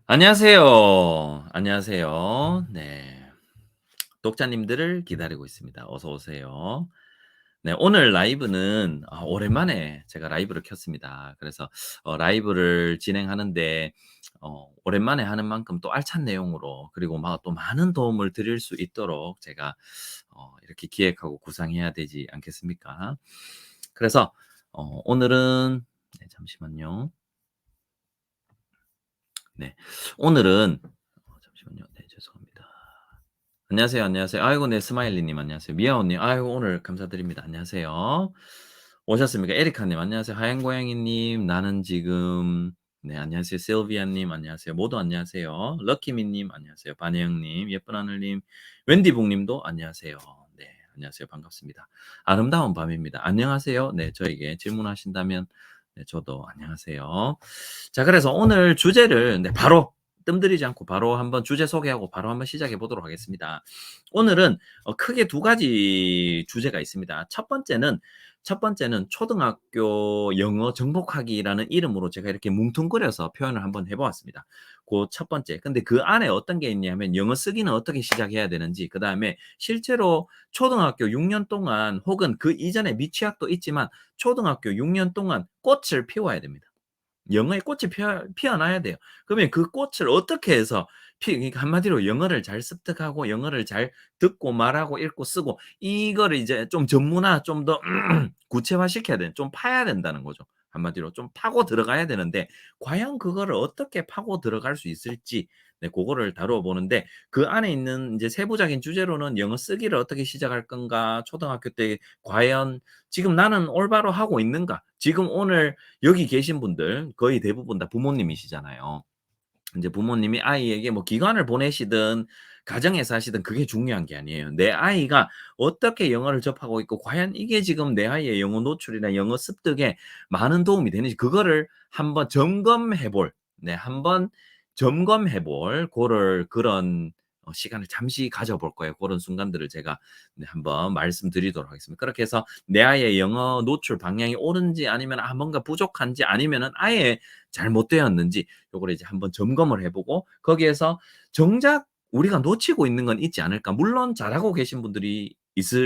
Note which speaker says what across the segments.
Speaker 1: 안녕하세요. 안녕하세요. 네. 독자님들을 기다리고 있습니다. 어서 오세요. 네, 오늘 라이브는 오랜만에 제가 라이브를 켰습니다. 그래서 라이브를 진행하는데 오랜만에 하는 만큼 또 알찬 내용으로 그리고 막 또 많은 도움을 드릴 수 있도록 제가 이렇게 기획하고 구상해야 되지 않겠습니까? 그래서 오늘은 네, 잠시만요. 네. 오늘은 잠시만요. 네, 죄송합니다. 안녕하세요, 안녕하세요. 아이고 네 스마일리 님 안녕하세요. 미아오 님 아이고 오늘 감사드립니다. 안녕하세요. 오셨습니까? 에리카 님 안녕하세요. 하얀 고양이 님 나는 지금 네 안녕하세요. 실비아 님 안녕하세요. 모두 안녕하세요. 럭키미 님 안녕하세요. 반혜영 님, 예쁜 하늘 님, 웬디북 님도 안녕하세요. 네, 안녕하세요. 반갑습니다. 아름다운 밤입니다. 안녕하세요. 네, 저에게 질문하신다면 네, 저도 안녕하세요. 자, 그래서 오늘 주제를 네, 바로 뜸들이지 않고 바로 한번 주제 소개하고 바로 한번 시작해 보도록 하겠습니다. 오늘은 크게 두 가지 주제가 있습니다. 첫 번째는 초등학교 영어 정복하기라는 이름으로 제가 이렇게 뭉뚱그려서 표현을 한번 해 보았습니다. 그 첫 번째. 근데 그 안에 어떤 게 있냐면 영어 쓰기는 어떻게 시작해야 되는지, 그다음에 실제로 초등학교 6년 동안 혹은 그 이전에 미취학도 있지만 초등학교 6년 동안 꽃을 피워야 됩니다. 영어의 꽃이 피어나야 돼요. 그러면 그 꽃을 어떻게 해서 그러니까 한마디로 영어를 잘 습득하고 영어를 잘 듣고 말하고 읽고 쓰고 이거를 이제 좀 전문화 좀 더 구체화시켜야 되는, 좀 파야 된다는 거죠. 한마디로 좀 파고 들어가야 되는데 과연 그거를 어떻게 파고 들어갈 수 있을지 네 고거를 다루어 보는데, 그 안에 있는 이제 세부적인 주제로는 영어 쓰기를 어떻게 시작할 건가? 초등학교 때 과연 지금 나는 올바로 하고 있는가? 지금 오늘 여기 계신 분들 거의 대부분 다 부모님이시잖아요. 인제 부모님이 아이에게 뭐 기관을 보내시든 가정에서 하시든 그게 중요한 게 아니에요. 내 아이가 어떻게 영어를 접하고 있고 과연 이게 지금 내 아이의 영어 노출이나 영어 습득에 많은 도움이 되는지 그거를 한번 점검해 볼, 네 한번 점검해 볼 고럴 그런 시간을 잠시 가져 볼 거예요. 고런 순간들을 제가 네 한번 말씀드리도록 하겠습니다. 그렇게 해서 내 아이의 영어 노출 방향이 옳은지 아니면 뭔가 부족한지 아니면은 아예 잘못되었는지 요거를 이제 한번 점검을 해 보고 거기에서 정작 우리가 놓치고 있는 건 있지 않을까. 물론 잘하고 계신 분들이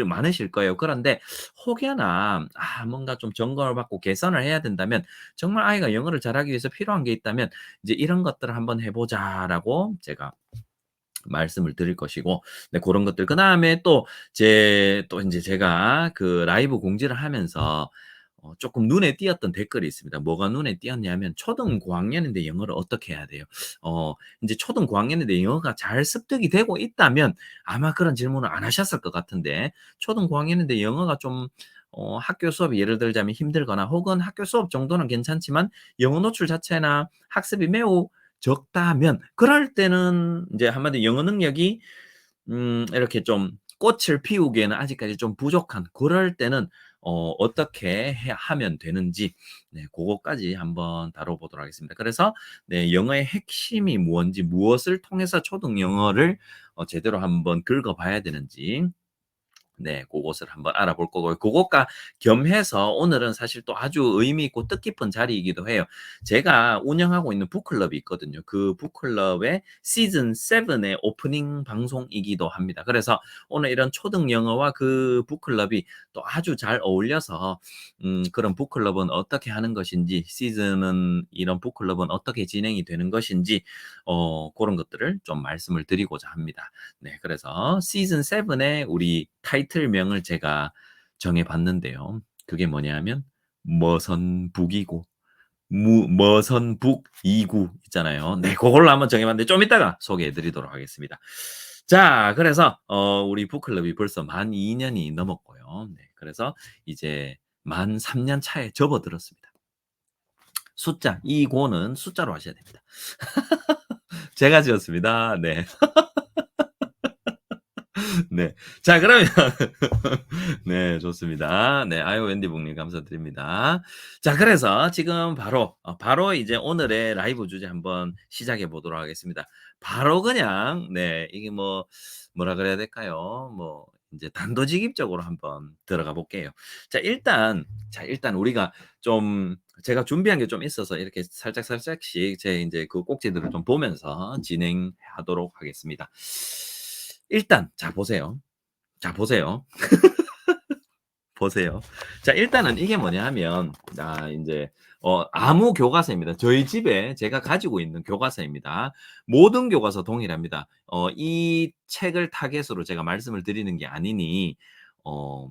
Speaker 1: 많으실 거예요. 그런데 혹여나 뭔가 좀 점검을 받고 개선을 해야 된다면 정말 아이가 영어를 잘하기 위해서 필요한 게 있다면 이제 "이런 것들을 한번 해 보자."라고 제가 말씀을 드릴 것이고, 네 고런 것들. 그다음에 또 인제 제가 그 라이브 공지를 하면서 쪼끔 눈에 띄었던 댓글이 있습니다. 뭐가 눈에 띄었냐면 초등 고학년인데 영어를 어떻게 해야 돼요? 인제 초등 고학년인데 영어가 잘 습득이 되고 있다면 아마 그런 질문을 안 하셨을 것 같은데, 초등 고학년인데 영어가 좀 학교 수업이 예를 들자면 힘들거나 혹은 학교 수업 정도는 괜찮지만 영어 노출 자체나 학습이 매우 적다면 그럴 때는 이제 한마디로 영어 능력이 이렇게 좀 꽃을 피우기에는 아직까지 좀 부족한 그럴 때는 어떻게 해 하면 되는지 네 고거까지 한번 다뤄보도록 하겠습니다. 그래서 네 영어의 핵심이 뭔지, 무엇을 통해서 초등 영어를 제대로 한번 긁어 봐야 되는지 네 고것을 한번 알아볼 거고요. 고것과 겸해서 오늘은 사실 또 아주 의미 있고 뜻깊은 자리이기도 해요. 제가 운영하고 있는 북클럽이 있거든요. 그 북클럽의 시즌 7의 오프닝 방송이기도 합니다. 그래서 오늘 이런 초등 영어와 그 북클럽이 또 아주 잘 어울려서 그런 북클럽은 어떻게 하는 것인지, 시즌은 이런 북클럽은 어떻게 진행이 되는 것인지 고런 것들을 좀 말씀을 드리고자 합니다. 네. 그래서 시즌 7의 우리 타이틀명을 제가 정해 봤는데요. 그게 뭐냐면 머선북이고 머선북이구 있잖아요. 네. 고걸로 한번 정해 봤는데 좀 이따가 소개해 드리도록 하겠습니다. 자, 그래서 우리 북클럽이 벌써 만 2 년이 넘었고요. 네. 그래서 이제 만 3년 차에 접어들었습니다. 숫자 이 고는 숫자로 하셔야 됩니다. 제가 지었습니다. 네. 네. 자, 그러면 네 좋습니다. 네. 아유 웬디북님 감사드립니다. 자, 그래서 지금 바로 이제 오늘의 라이브 주제 한번 시작해 보도록 하겠습니다. 바로 그냥 네 이게 뭐라 그래야 될까요? 뭐 인제 단도직입적으로 한번 들어가 볼게요. 일단 우리가 좀 제가 준비한 게 좀 있어서 이렇게 살짝씩 제 인제 그 꼭지들을 좀 보면서 진행하도록 하겠습니다. 일단 자 보세요. 자 보세요. 보세요. 자 일단은 이게 뭐냐 하면 인제 아무 교과서입니다. 저희 집에 제가 가지고 있는 교과서입니다. 모든 교과서 동일합니다. 이 책을 타깃으로 제가 말씀을 드리는 게 아니니 어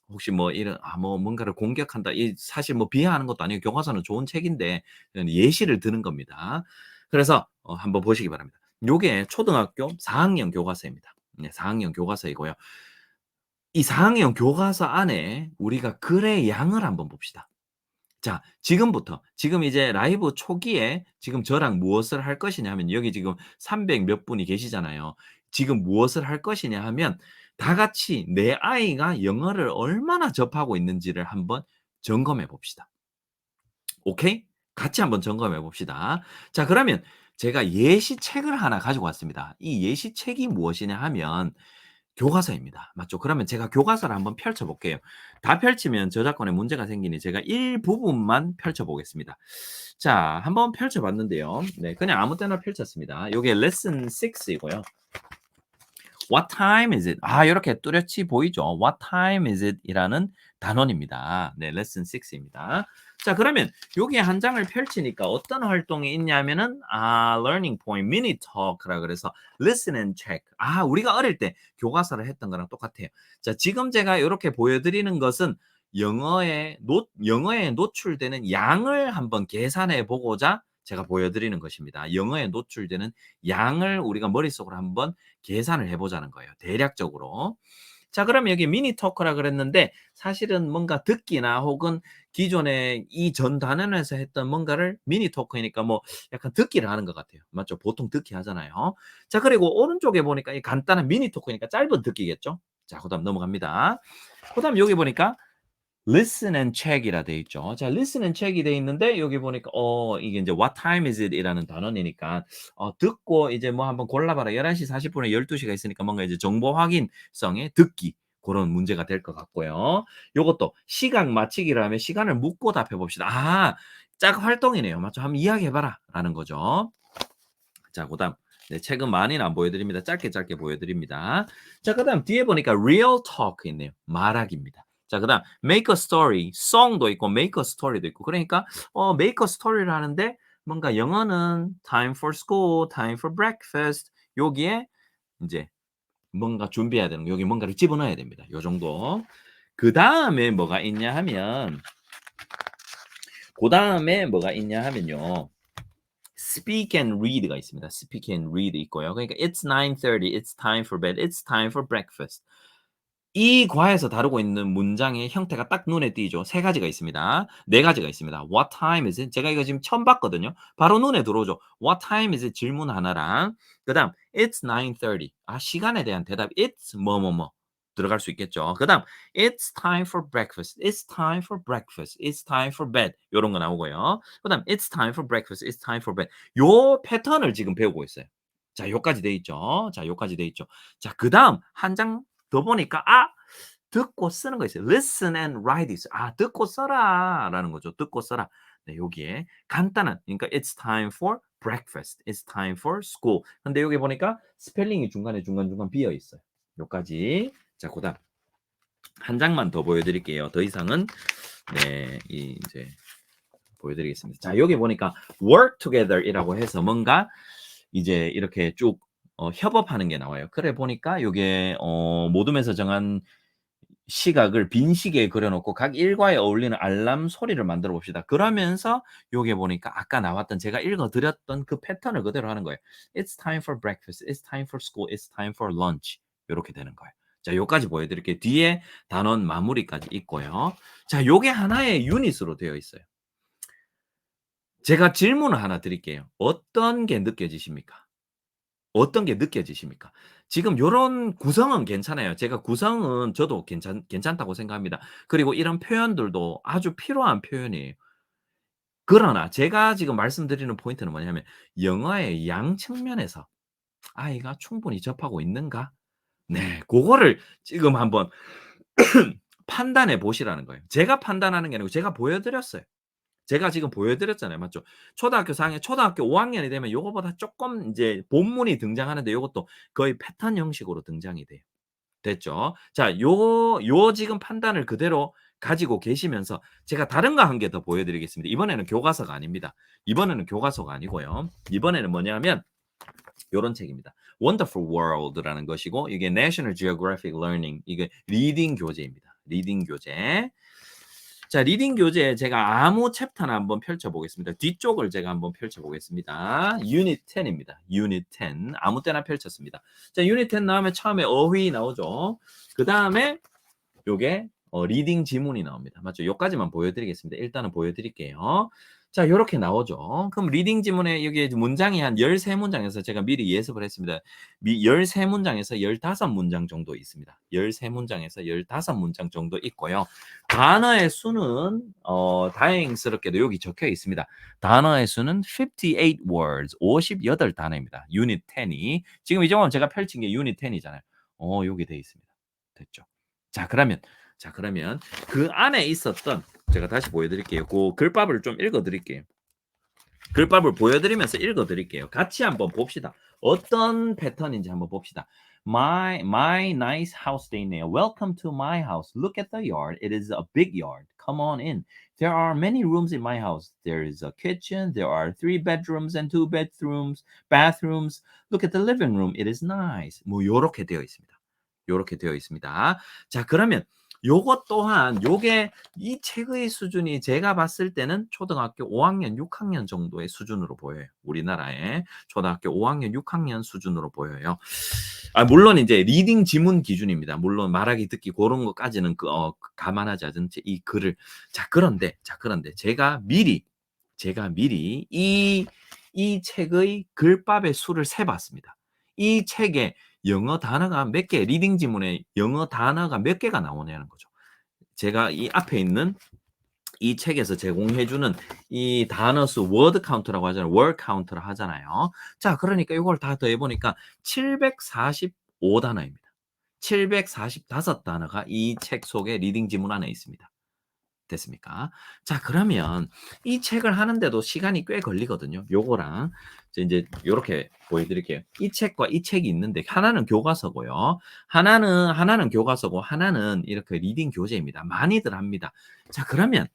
Speaker 1: 혹시 뭐 이런 뭐 뭔가를 공격한다 이 사실 뭐 비하하는 것도 아니고 교과서는 좋은 책인데 그냥 예시를 드는 겁니다. 그래서 한번 보시기 바랍니다. 요게 초등학교 4 학년 교과서입니다. 네 4 학년 교과서이고요. 이 4 학년 교과서 안에 우리가 글의 양을 한번 봅시다. 자 지금부터 지금 이제 라이브 초기에 지금 저랑 무엇을 할 것이냐 하면 여기 지금 300몇 분이 계시잖아요. 지금 무엇을 할 것이냐 하면 다 같이 내 아이가 영어를 얼마나 접하고 있는지를 한번 점검해 봅시다. 오케이? 같이 한번 점검해 봅시다. 자 그러면 제가 예시책을 하나 가지고 왔습니다. 이 예시책이 무엇이냐 하면 교과서입니다. 맞죠? 그러면 제가 교과서를 한번 펼쳐 볼게요. 다 펼치면 저작권에 문제가 생기니 제가 일부분만 펼쳐 보겠습니다. 자 한번 펼쳐 봤는데요. 네 그냥 아무 때나 펼쳤습니다. 요게 레슨 6 이고요. What time is it? 요렇게 뚜렷이 보이죠? What time is it? 이라는 단원입니다. 네 레슨 6 입니다. 자 그러면 여기에 한 장을 펼치니까 어떤 활동이 있냐면은 learning point, mini talk라 그래서 listen and check. 우리가 어릴 때 교과서를 했던 거랑 똑같아요. 자 지금 제가 요렇게 보여 드리는 것은 영어에 노출되는 양을 한번 계산해 보고자 제가 보여 드리는 것입니다. 영어에 노출되는 양을 우리가 머릿속으로 한번 계산을 해 보자는 거예요, 대략적으로. 자 그러면 여기 미니 토크라 그랬는데 사실은 뭔가 듣기나 혹은 기존에 이전 단원에서 했던 뭔가를 미니 토크이니까 뭐 약간 듣기를 하는 것 같아요. 맞죠? 보통 듣기 하잖아요. 자 그리고 오른쪽에 보니까 이 간단한 미니 토크니까 짧은 듣기겠죠? 자 그다음 넘어갑니다. 그다음 여기 보니까 listen and check이라 돼 있죠. 자 listen and check이 돼 있는데 여기 보니까 이게 인제 what time is it이라는 단원이니까 듣고 이제 뭐 한번 골라 봐라. 11시 40 분에 12 시가 있으니까 뭔가 이제 정보 확인성의 듣기 고런 문제가 될 것 같고요. 요것도 시각 맞히기를 하면 시간을 묻고 답해 봅시다. 짝 활동이네요. 맞죠? "한번 이야기해 봐라."라는 거죠. 자 그다음 네 책은 많이는 안 보여 드립니다. 짧게 보여 드립니다. 자 그다음 뒤에 보니까 real talk 있네요. 말하기입니다. 자 그다음 make a story, song도 있고 make a story도 있고 그러니까 make a story를 하는데 뭔가 영어는 time for school, time for breakfast 여기에 인제 뭔가 준비해야 되는 거 여기 뭔가를 집어넣어야 됩니다. 요 정도. 그다음에 뭐가 있냐 하면 고다음에 뭐가 있냐 하면요. speak and read가 있습니다. speak and read 있고요. 그러니까 it's 9:30, it's time for bed, it's time for breakfast. 이 과에서 다루고 있는 문장의 형태가 딱 눈에 띄죠. 3 가지가 있습니다. 4 가지가 있습니다. What time is it? 제가 이거 지금 처음 봤거든요. 바로 눈에 들어오죠. What time is it? 질문 하나랑 그다음 It's 9:30. 시간에 대한 대답 It's 뭐뭐뭐 들어갈 수 있겠죠. 그다음 It's time for breakfast. It's time for breakfast. It's time for bed. 요런 거 나오고요. 그다음 It's time for breakfast. It's time for bed. 요 패턴을 지금 배우고 있어요. 자 요까지 돼 있죠. 자 요까지 돼 있죠. 자 그다음 한 장 더 보니까 듣고 쓰는 거 있어요. listen and write 있어요. 듣고 써라라는 거죠. 듣고 써라. 네, 여기에 간단한 그러니까 it's time for breakfast. It's time for school. 근데 여기 보니까 스펠링이 중간에 중간중간 비어 있어요. 요까지. 자, 그다음 한 장만 더 보여 드릴게요. 더 이상은 네, 이제 보여 드리겠습니다. 자, 여기 보니까 work together이라고 해서 뭔가 이제 이렇게 쭉 협업하는 게 나와요. 그래 보니까 요게 모둠에서 정한 시각을 빈 시계에 그려 놓고 각 일과에 어울리는 알람 소리를 만들어 봅시다. 그러면서 요게 보니까 아까 나왔던 제가 읽어 드렸던 그 패턴을 그대로 하는 거예요. It's time for breakfast. It's time for school. It's time for lunch. 요렇게 되는 거예요. 자 요까지 보여 드릴게요. 뒤에 단원 마무리까지 있고요. 자 요게 하나의 유닛으로 되어 있어요. 제가 질문을 하나 드릴게요. 어떤 게 느껴지십니까? 어떤 게 느껴지십니까? 지금 요런 구성은 괜찮아요. 제가 구성은 저도 괜찮다고 생각합니다. 그리고 이런 표현들도 아주 필요한 표현이에요. 그러나 제가 지금 말씀드리는 포인트는 뭐냐면 영어의 양 측면에서 '아이가 충분히 접하고 있는가?' 네. 고거를 지금 한번 판단해 보시라는 거예요. 제가 판단하는 게 아니고 제가 보여 드렸어요. 제가 지금 보여 드렸잖아요. 맞죠? 초등학교 4 학년, 초등학교 5 학년이 되면 요거보다 쪼끔 인제 본문이 등장하는데 요것도 거의 패턴 형식으로 등장이 돼요. 됐죠? 자, 요 지금 판단을 그대로 가지고 계시면서 제가 다른 거 한 개 더 보여 드리겠습니다. 이번에는 교과서가 아닙니다. 이번에는 교과서가 아니고요. 이번에는 뭐냐면 요런 책입니다. Wonderful World라는 것이고 이게 National Geographic Learning 이게 리딩 교재입니다. 리딩 교재. 자, 리딩 교재 제가 아무 챕터나 한번 펼쳐 보겠습니다. 뒤쪽을 제가 한번 펼쳐 보겠습니다. 유닛 10 입니다. 유닛 10 아무 때나 펼쳤습니다. 자, 유닛 10 나오면 처음에 어휘 나오죠. 그다음에 요게 리딩 지문이 나옵니다. 맞죠? 요까지만 보여 드리겠습니다. 일단은 보여 드릴게요. 자, 요렇게 나오죠. 그럼 리딩 지문에 여기 문장이 한 13문장에서 제가 미리 예습을 했습니다. 13문장에서 15문장 정도 있습니다. 13문장에서 15문장 정도 있고요. 단어의 수는 다행스럽게도 여기 적혀 있습니다. 단어의 수는 58 words, 58단어입니다. 유닛 10이. 지금 이 정도면 제가 펼친 게 유닛 10이잖아요. 여기 돼 있습니다. 됐죠? 자, 그러면 그 안에 있었던 제가 다시 보여 드릴게요. 그 글밥을 좀 읽어 드릴게요. 글밥을 보여 드리면서 읽어 드릴게요. 같이 한번 봅시다. 어떤 패턴인지 한번 봅시다. My nice house day nail. Welcome to my house. Look at the yard. It is a big yard. Come on in. There are many rooms in my house. There is a kitchen. There are 3 bedrooms and 2 bedrooms, bathrooms. Look at the living room. It is nice. 뭐 요렇게 되어 있습니다. 요렇게 되어 있습니다. 자, 그러면 요것 또한 요게 이 책의 수준이 제가 봤을 때는 초등학교 5 학년, 6 학년 정도의 수준으로 보여요. 우리나라의 초등학교 5 학년, 6 학년 수준으로 보여요. 물론 인제 리딩 지문 기준입니다. 물론 말하기, 듣기 고런 것까지는 감안하지 않은 채 이 글을 그런데 제가 미리 이 책의 글밥의 수를 세 봤습니다. 이 책에 영어 단어가 몇 개, 리딩 지문에 영어 단어가 몇 개가 나오냐는 거죠. 제가 이 앞에 있는 이 책에서 제공해 주는 이 단어 수 워드 카운트라고 하잖아요. 월 카운트라 하잖아요. 자, 그러니까 요걸 다 더해 보니까 745 단어입니다. 745 단어가 이 책 속에 리딩 지문 안에 있습니다. 됐습니까? 자, 그러면 이 책을 하는데도 시간이 꽤 걸리거든요. 요거랑 이제 요렇게 보여 드릴게요. 이 책과 이 책이 있는데 하나는 교과서고요. 하나는 교과서고 하나는 이렇게 리딩 교재입니다. 많이들 합니다. 자, 그러면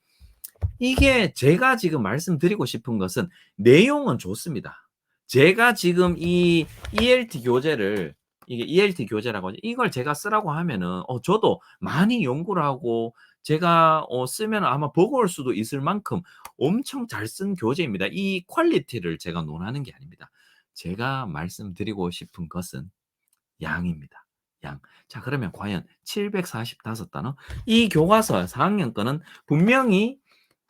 Speaker 1: 이게 제가 지금 말씀드리고 싶은 것은 내용은 좋습니다. 제가 지금 이 ELT 교재를 이게 ELT 교재라고 하죠. 이걸 제가 쓰라고 하면은 저도 많이 연구를 하고 제가 쓰면 아마 버거울 수도 있을 만큼 엄청 잘 쓴 교재입니다. 이 퀄리티를 제가 논하는 게 아닙니다. 제가 말씀드리고 싶은 것은 양입니다. 양. 자, 그러면 과연 745 단어? 이 교과서 4학년 거는 분명히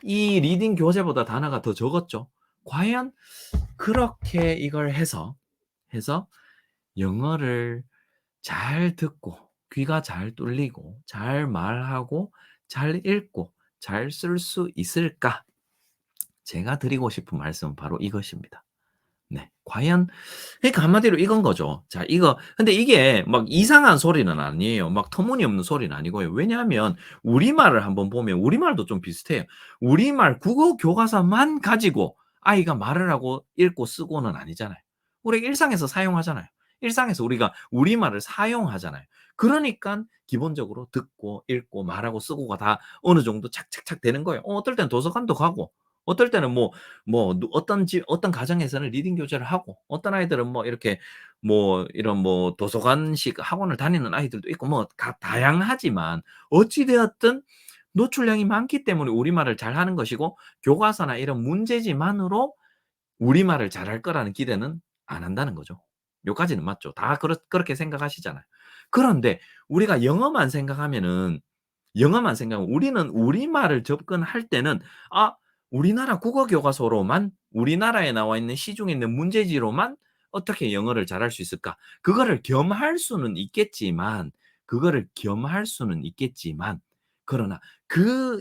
Speaker 1: 이 리딩 교재보다 단어가 더 적었죠. 과연 그렇게 이걸 해서 영어를 잘 듣고 귀가 잘 뚫리고 잘 말하고 잘 읽고 잘 쓸 수 있을까? 제가 드리고 싶은 말씀은 바로 이것입니다. 네. 과연 그러니까 한마디로 이건 거죠. 자, 이거 근데 이게 막 이상한 소리는 아니에요. 막 터무니없는 소리는 아니고요. 왜냐하면 우리말을 한번 보면 우리말도 좀 비슷해요. 우리말 국어 교과서만 가지고 아이가 말을 하고 읽고 쓰고는 아니잖아요. 우리가 일상에서 사용하잖아요. 일상에서 우리가 우리말을 사용하잖아요. 그러니깐 기본적으로 듣고 읽고 말하고 쓰고가 다 어느 정도 착착착 되는 거예요. 어떨 때는 도서관도 가고 어떨 때는 어떤 가정에서는 리딩 교재를 하고 어떤 아이들은 뭐 이렇게 뭐 이런 뭐 도서관식 학원을 다니는 아이들도 있고 뭐 다양하지만 어찌 되었든 노출량이 많기 때문에 우리말을 잘하는 것이고 교과서나 이런 문제지만으로 우리말을 잘할 거라는 기대는 안 한다는 거죠. 요까지는 맞죠. 다 그렇게 생각하시잖아요. 그런데 우리가 영어만 생각하면 우리는 우리말을 접근할 때는 우리나라 국어 교과서로만 우리나라에 나와 있는 시중에 있는 문제지로만 어떻게 영어를 잘할 수 있을까? 그거를 겸할 수는 있겠지만 그러나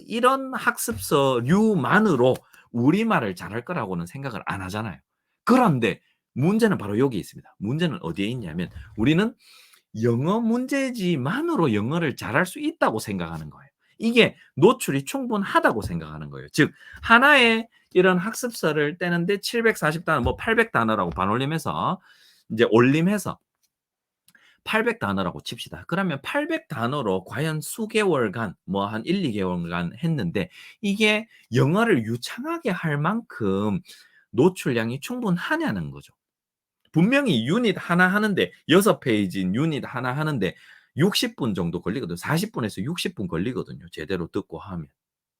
Speaker 1: 이런 학습서류만으로 우리말을 잘할 거라고는 생각을 안 하잖아요. 그런데 문제는 바로 여기 있습니다. 문제는 어디에 있냐면 우리는 영어 문제지만으로 영어를 잘할 수 있다고 생각하는 거예요. 이게 노출이 충분하다고 생각하는 거예요. 즉 하나의 이런 학습서를 떼는데 740 단어 뭐 800 단어라고 반올림해서 이제 올림해서 800 단어라고 칩시다. 그러면 800 단어로 과연 수개월간 뭐 한 1-2개월간 했는데 이게 영어를 유창하게 할 만큼 노출량이 충분하냐는 거죠. 분명히 유닛 하나 하는데 6페이지인 유닛 하나 하는데 60분 정도 걸리거든요. 40분에서 60분 걸리거든요, 제대로 듣고 하면.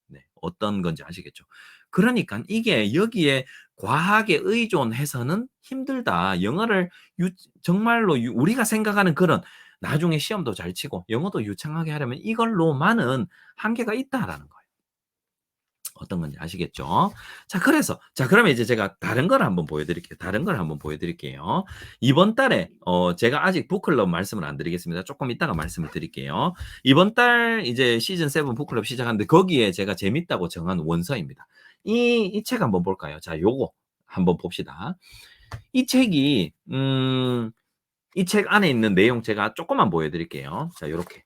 Speaker 1: 네. 어떤 건지 아시겠죠? 그러니깐 이게 여기에 과하게 의존해서는 힘들다. 영어를 유 정말로 우리가 생각하는 그런 나중에 시험도 잘 치고 영어도 유창하게 하려면 이걸로만은 한계가 있다라는 거예요. 어떤 건지 아시겠죠? 자 그러면 이제 제가 다른 걸 한번 보여드릴게요. 다른 걸 한번 보여드릴게요. 이번 달에 제가 아직 북클럽 말씀을 안 드리겠습니다. 조금 이따가 말씀을 드릴게요. 이번 달 이제 시즌 7 북클럽 시작하는데 거기에 제가 재밌다고 정한 원서입니다. 이 책 한번 볼까요? 자 요거 한번 봅시다. 이 책이 이 책 안에 있는 내용 제가 조금만 보여드릴게요. 자 요렇게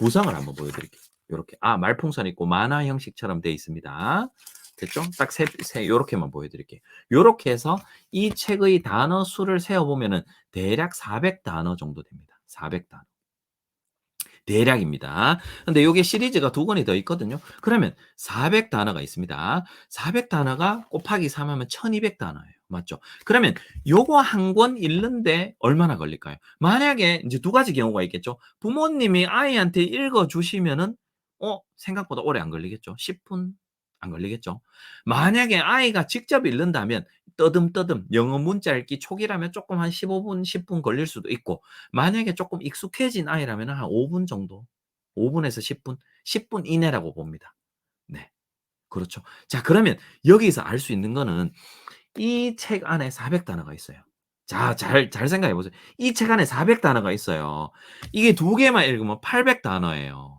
Speaker 1: 구성을 한번 보여드릴게요. 요렇게. 말풍선 있고 만화 형식처럼 되어 있습니다. 됐죠? 딱 요렇게만 보여드릴게요. 요렇게 해서 이 책의 단어 수를 세어보면은 대략 400 단어 정도 됩니다. 400 단어. 대략입니다. 근데 요게 시리즈가 2권이 더 있거든요. 그러면 400 단어가 있습니다. 400 단어가 곱하기 3 하면 1200 단어예요. 맞죠? 그러면 요거 한 권 읽는데 얼마나 걸릴까요? 만약에 이제 2가지 경우가 있겠죠. 부모님이 아이한테 읽어 주시면은 생각보다 오래 안 걸리겠죠. 10분 안 걸리겠죠. 만약에 아이가 직접 읽는다면 떠듬떠듬 영어 문자 읽기 초기라면 조금 한 15분, 10분 걸릴 수도 있고 만약에 조금 익숙해진 아이라면 한 5분 정도, 5분에서 10분, 10분 이내라고 봅니다. 네. 그렇죠. 자 그러면 여기서 알 수 있는 거는 이 책 안에 400 단어가 있어요. 자 잘 생각해 보세요. 이 책 안에 400 단어가 있어요. 이게 2개만 읽으면 800 단어예요.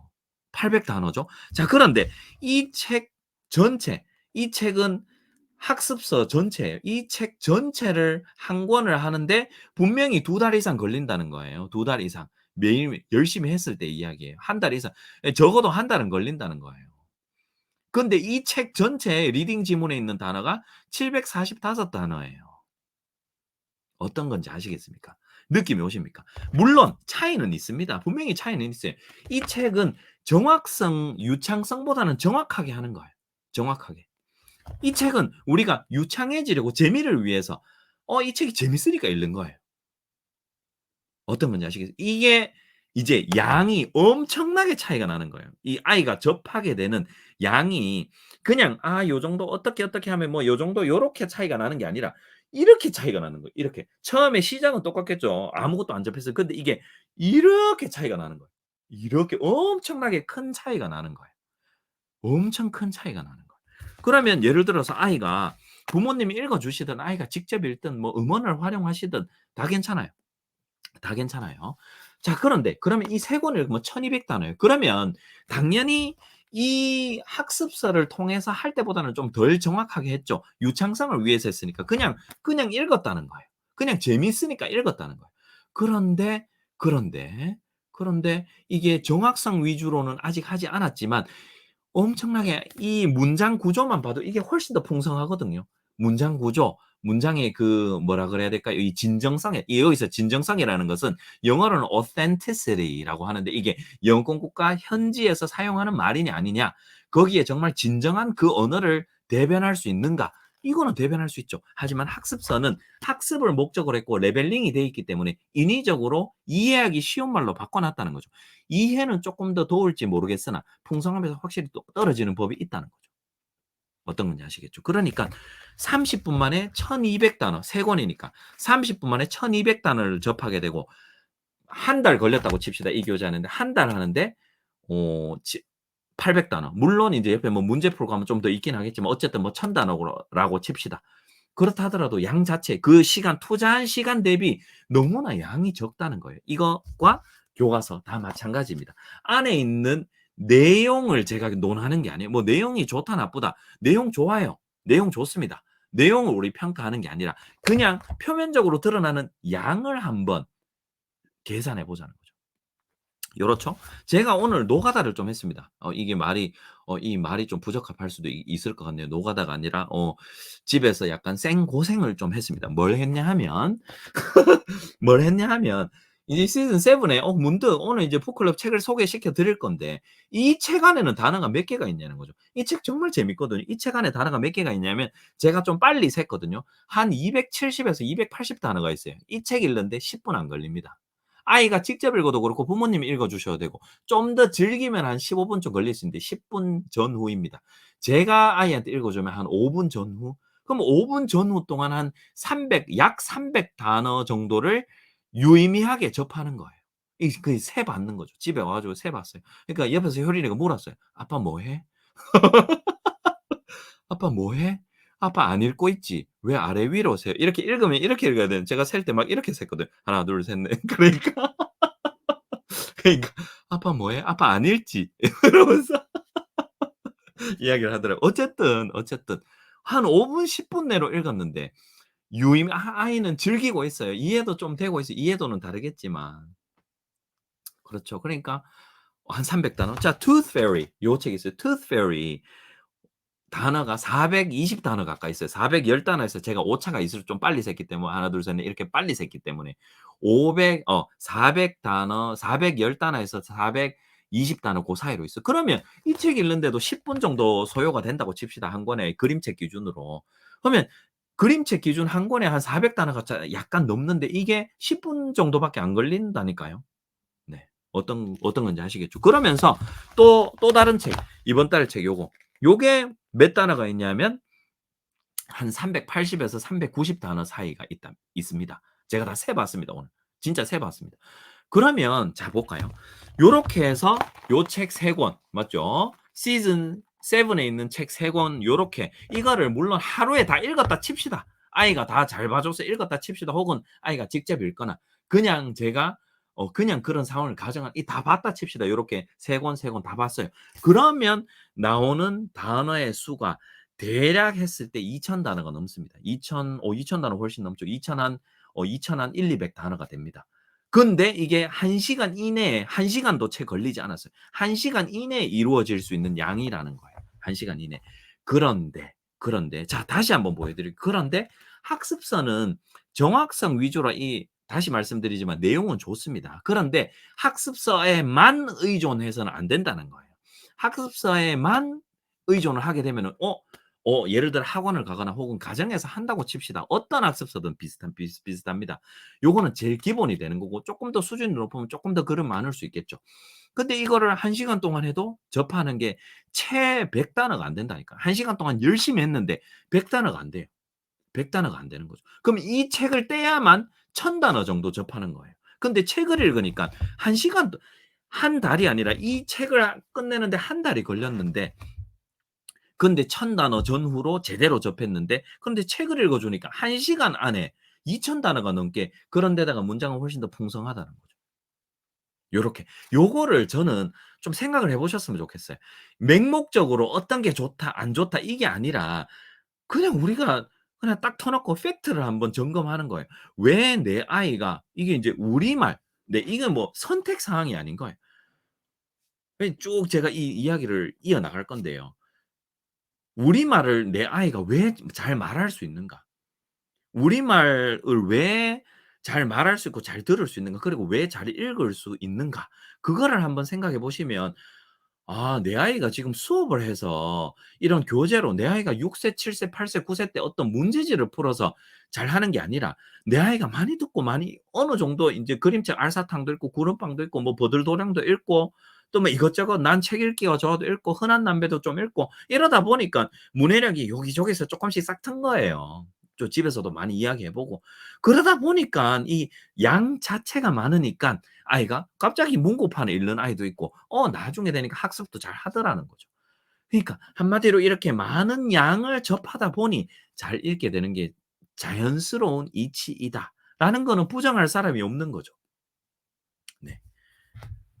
Speaker 1: 800 단어죠. 자 그런데 이 책 전체 이 책은 학습서 전체예요. 이 책 전체를 한 권을 하는데 분명히 2달 이상 걸린다는 거예요. 2달 이상. 매일 열심히 했을 때 이야기예요. 한 달 이상. 적어도 한 달은 걸린다는 거예요. 근데 이 책 전체에 리딩 지문에 있는 단어가 745 단어예요. 어떤 건지 아시겠습니까? 느낌이 오십니까? 물론 차이는 있습니다. 분명히 차이는 있어요. 이 책은 정확성, 유창성보다는 정확하게 하는 거예요. 정확하게. 이 책은 우리가 유창해지려고 재미를 위해서 이 책이 재밌으니까 읽는 거예요. 어떤 건지 아시겠어요? 이게 이제 양이 엄청나게 차이가 나는 거예요. 이 아이가 접하게 되는 양이 그냥 요 정도 어떻게 하면 뭐 요 정도 요렇게 차이가 나는 게 아니라 이렇게 차이가 나는 거예요. 이렇게. 처음에 시작은 똑같겠죠. 아무것도 안 접했어요. 근데 이게 이렇게 차이가 나는 거예요. 이렇게 엄청나게 큰 차이가 나는 거예요. 엄청 큰 차이가 나는 거예요. 그러면 예를 들어서 아이가 부모님이 읽어 주시든 아이가 직접 읽든 뭐 음원을 활용하시든 다 괜찮아요. 다 괜찮아요. 자 그런데 그러면 이 3권 읽으면 1200 단어예요. 그러면 당연히 이 학습서를 통해서 할 때보다는 좀 덜 정확하게 했죠. 유창성을 위해서 했으니까. 그냥 읽었다는 거예요. 그냥 재미있으니까 읽었다는 거예요. 그런데, 그런데, 그런데 이게 정확성 위주로는 아직 하지 않았지만 엄청나게 이 문장 구조만 봐도 이게 훨씬 더 풍성하거든요. 문장 구조, 문장의 그 뭐라 그래야 될까요? 이 진정성에 여기서 진정성이라는 것은 영어로는 authenticity라고 하는데 이게 영권국가 현지에서 사용하는 말이냐 아니냐 거기에 정말 진정한 그 언어를 대변할 수 있는가 이거는 대변할 수 있죠. 하지만 학습서는 학습을 목적으로 했고 레벨링이 돼 있기 때문에 인위적으로 이해하기 쉬운 말로 바꿔놨다는 거죠. 이해는 조금 더 도울지 모르겠으나 풍성함에서 확실히 또 떨어지는 법이 있다는 거죠. 어떤 건지 아시겠죠? 그러니까 30분 만에 1200 단어 3권이니까 30분 만에 1200 단어를 접하게 되고 한 달 걸렸다고 칩시다. 이 교재하는데 한 달 하는데 어 지 800 단어. 물론 이제 옆에 뭐 문제 풀고 하면 좀 더 있긴 하겠지만 어쨌든 뭐 1000 단어라고 칩시다. 그렇다 하더라도 양 자체 그 시간 투자한 시간 대비 너무나 양이 적다는 거예요. 이것과 교과서 다 마찬가지입니다. 안에 있는 내용을 제가 논하는 게 아니에요. 뭐 내용이 좋다 나쁘다. 내용 좋아요. 내용 좋습니다. 내용을 우리 평가하는 게 아니라 그냥 표면적으로 드러나는 양을 한번 계산해 보자는 거죠. 요렇죠? 제가 오늘 노가다를 좀 했습니다. 이게 말이 이 말이 좀 부적합할 수도 있을 것 같네요. 노가다가 아니라 집에서 약간 생고생을 좀 했습니다. 뭘 했냐 하면 뭘 했냐 하면 이제 시즌 7에 문득 오늘 이제 북클럽 책을 소개시켜 드릴 건데 이 책 안에는 단어가 몇 개가 있냐는 거죠. 이 책 정말 재밌거든요. 이 책 안에 단어가 몇 개가 있냐면 제가 좀 빨리 셌거든요. 한 270 에서 280 단어가 있어요. 이 책 읽는데 10분 안 걸립니다. 아이가 직접 읽어도 그렇고 부모님이 읽어 주셔도 되고 좀 더 즐기면 한 15분 좀 걸릴 수 있는데 10분 전후입니다. 제가 아이한테 읽어 주면 한 5분 전후? 그럼 5분 전후 동안 한 300 약 300 단어 정도를 유의미하게 접하는 거예요. 이 그 세 받는 거죠. 집에 와 가지고 세 봤어요. 그러니까 옆에서 효린이가 물었어요. "아빠 뭐 해? 아빠 뭐 해? 아빠 안 읽고 있지? 왜 아래 위로 세요?" 이렇게 읽으면 이렇게 읽어야 되는 제가 셀 때 막 이렇게 셌거든요. 하나 둘 셋 넷. 그러니까 그러니까 "아빠 뭐 해? 아빠 안 읽지?" 이러면서 이야기를 하더라고요. 어쨌든 한 5분 10분 내로 읽었는데 아이는 즐기고 있어요. 이해도 좀 되고 있어요. 이해도는 다르겠지만. 그렇죠. 그러니까 한 300 단어. 자 Tooth Fairy 요 책 있어요. Tooth Fairy 단어가 420 단어 가까이 있어요. 410 단어에서 제가 오차가 있을 좀 빨리 셌기 때문에 하나 둘 셋 넷 이렇게 빨리 셌기 때문에 400 단어 410 단어에서 420 단어 고 사이로 있어요. 그러면 이 책 읽는데도 10분 정도 소요가 된다고 칩시다, 한 권에 그림책 기준으로. 그러면 그림책 기준 한 권에 한 400 단어가 약간 넘는데 이게 10분 정도밖에 안 걸린다니까요. 네. 어떤 건지 아시겠죠? 그러면서 또 다른 책 이번 달 책 요거. 요게 몇 단어가 있냐면 한 380 에서 390 단어 사이가 있습니다. 제가 다 세 봤습니다 오늘. 진짜 세 봤습니다. 그러면 자 볼까요? 요렇게 해서 요 책 3권 맞죠? 시즌 7에 있는 책 3권 요렇게 이거를 물론 하루에 다 읽었다 칩시다. 아이가 다 잘 봐 줘서 읽었다 칩시다. 혹은 아이가 직접 읽거나 그냥 제가 그냥 그런 상황을 가정한 이 다 봤다 칩시다. 요렇게 3권 다 봤어요. 그러면 나오는 단어의 수가 대략 했을 때 2,000 단어가 넘습니다. 2,000 단어 훨씬 넘죠. 2,000 한 2,000 한 1-200 단어가 됩니다. 근데 이게 1 시간 이내에 1 시간도 채 걸리지 않았어요. 1 시간 이내에 이루어질 수 있는 양이라는 거예요. 1 시간 이내. 그런데 자 다시 한번 보여 드릴게요. 그런데 학습서는 정확성 위주로 다시 말씀드리지만 내용은 좋습니다. 그런데 학습서에만 의존해서는 안 된다는 거예요. 학습서에만 의존을 하게 되면은 예를 들어 학원을 가거나 혹은 가정에서 한다고 칩시다. 어떤 학습서든 비슷합니다. 요거는 제일 기본이 되는 거고 쪼끔 더 수준이 높으면 쪼끔 더 글은 많을 수 있겠죠. 근데 이거를 1 시간 동안 해도 접하는 게 채 100 단어가 안 된다니까요. 1 시간 동안 열심히 했는데 100 단어가 안 돼요. 100 단어가 안 되는 거죠. 그럼 이 책을 떼야만 1000 단어 정도 접하는 거예요. 근데 책을 읽으니까 1 시간도 한 달이 아니라 이 책을 끝내는데 한 달이 걸렸는데 근데 1000 단어 전후로 제대로 접했는데 근데 책을 읽어 주니까 1 시간 안에 2000 단어가 넘게 그런 데다가 문장은 훨씬 더 풍성하다는 거죠. 요렇게. 요거를 저는 좀 생각을 해 보셨으면 좋겠어요. 맹목적으로 어떤 게 좋다 안 좋다 이게 아니라 그냥 우리가 그냥 딱 터 놓고 팩트를 한번 점검하는 거예요. 왜 내 아이가 이게 인제 우리말 이건 뭐 선택 사항이 아닌 거예요. 쭉 제가 이 이야기를 이어나갈 건데요. 우리말을 내 아이가 왜 잘 말할 수 있는가? 우리말을 왜 잘 말할 수 있고 잘 들을 수 있는가? 그리고 왜 잘 읽을 수 있는가? 그거를 한번 생각해 보시면 내 아이가 지금 수업을 해서 이런 교재로 내 아이가 6 세, 7 세, 8 세, 9세 때 어떤 문제지를 풀어서 잘하는 게 아니라 내 아이가 많이 듣고 많이 어느 정도 인제 그림책 알사탕도 읽고 구름빵도 읽고 뭐 버들도령도 읽고 또 뭐 이것저것 난 책 읽기가 좋아도 읽고 흔한 남배도 좀 읽고 이러다 보니까 문해력이 여기저기서 쪼끔씩 싹 튼 거예요. 또 집에서도 많이 이야기해 보고. 그러다 보니깐 이 양 자체가 많으니깐 아이가 갑자기 문고판을 읽는 아이도 있고 나중에 되니까 학습도 잘 하더라는 거죠. 그러니까 한마디로 이렇게 많은 양을 접하다 보니 잘 읽게 되는 게 '자연스러운 이치이다.'라는 거는 부정할 사람이 없는 거죠. 네.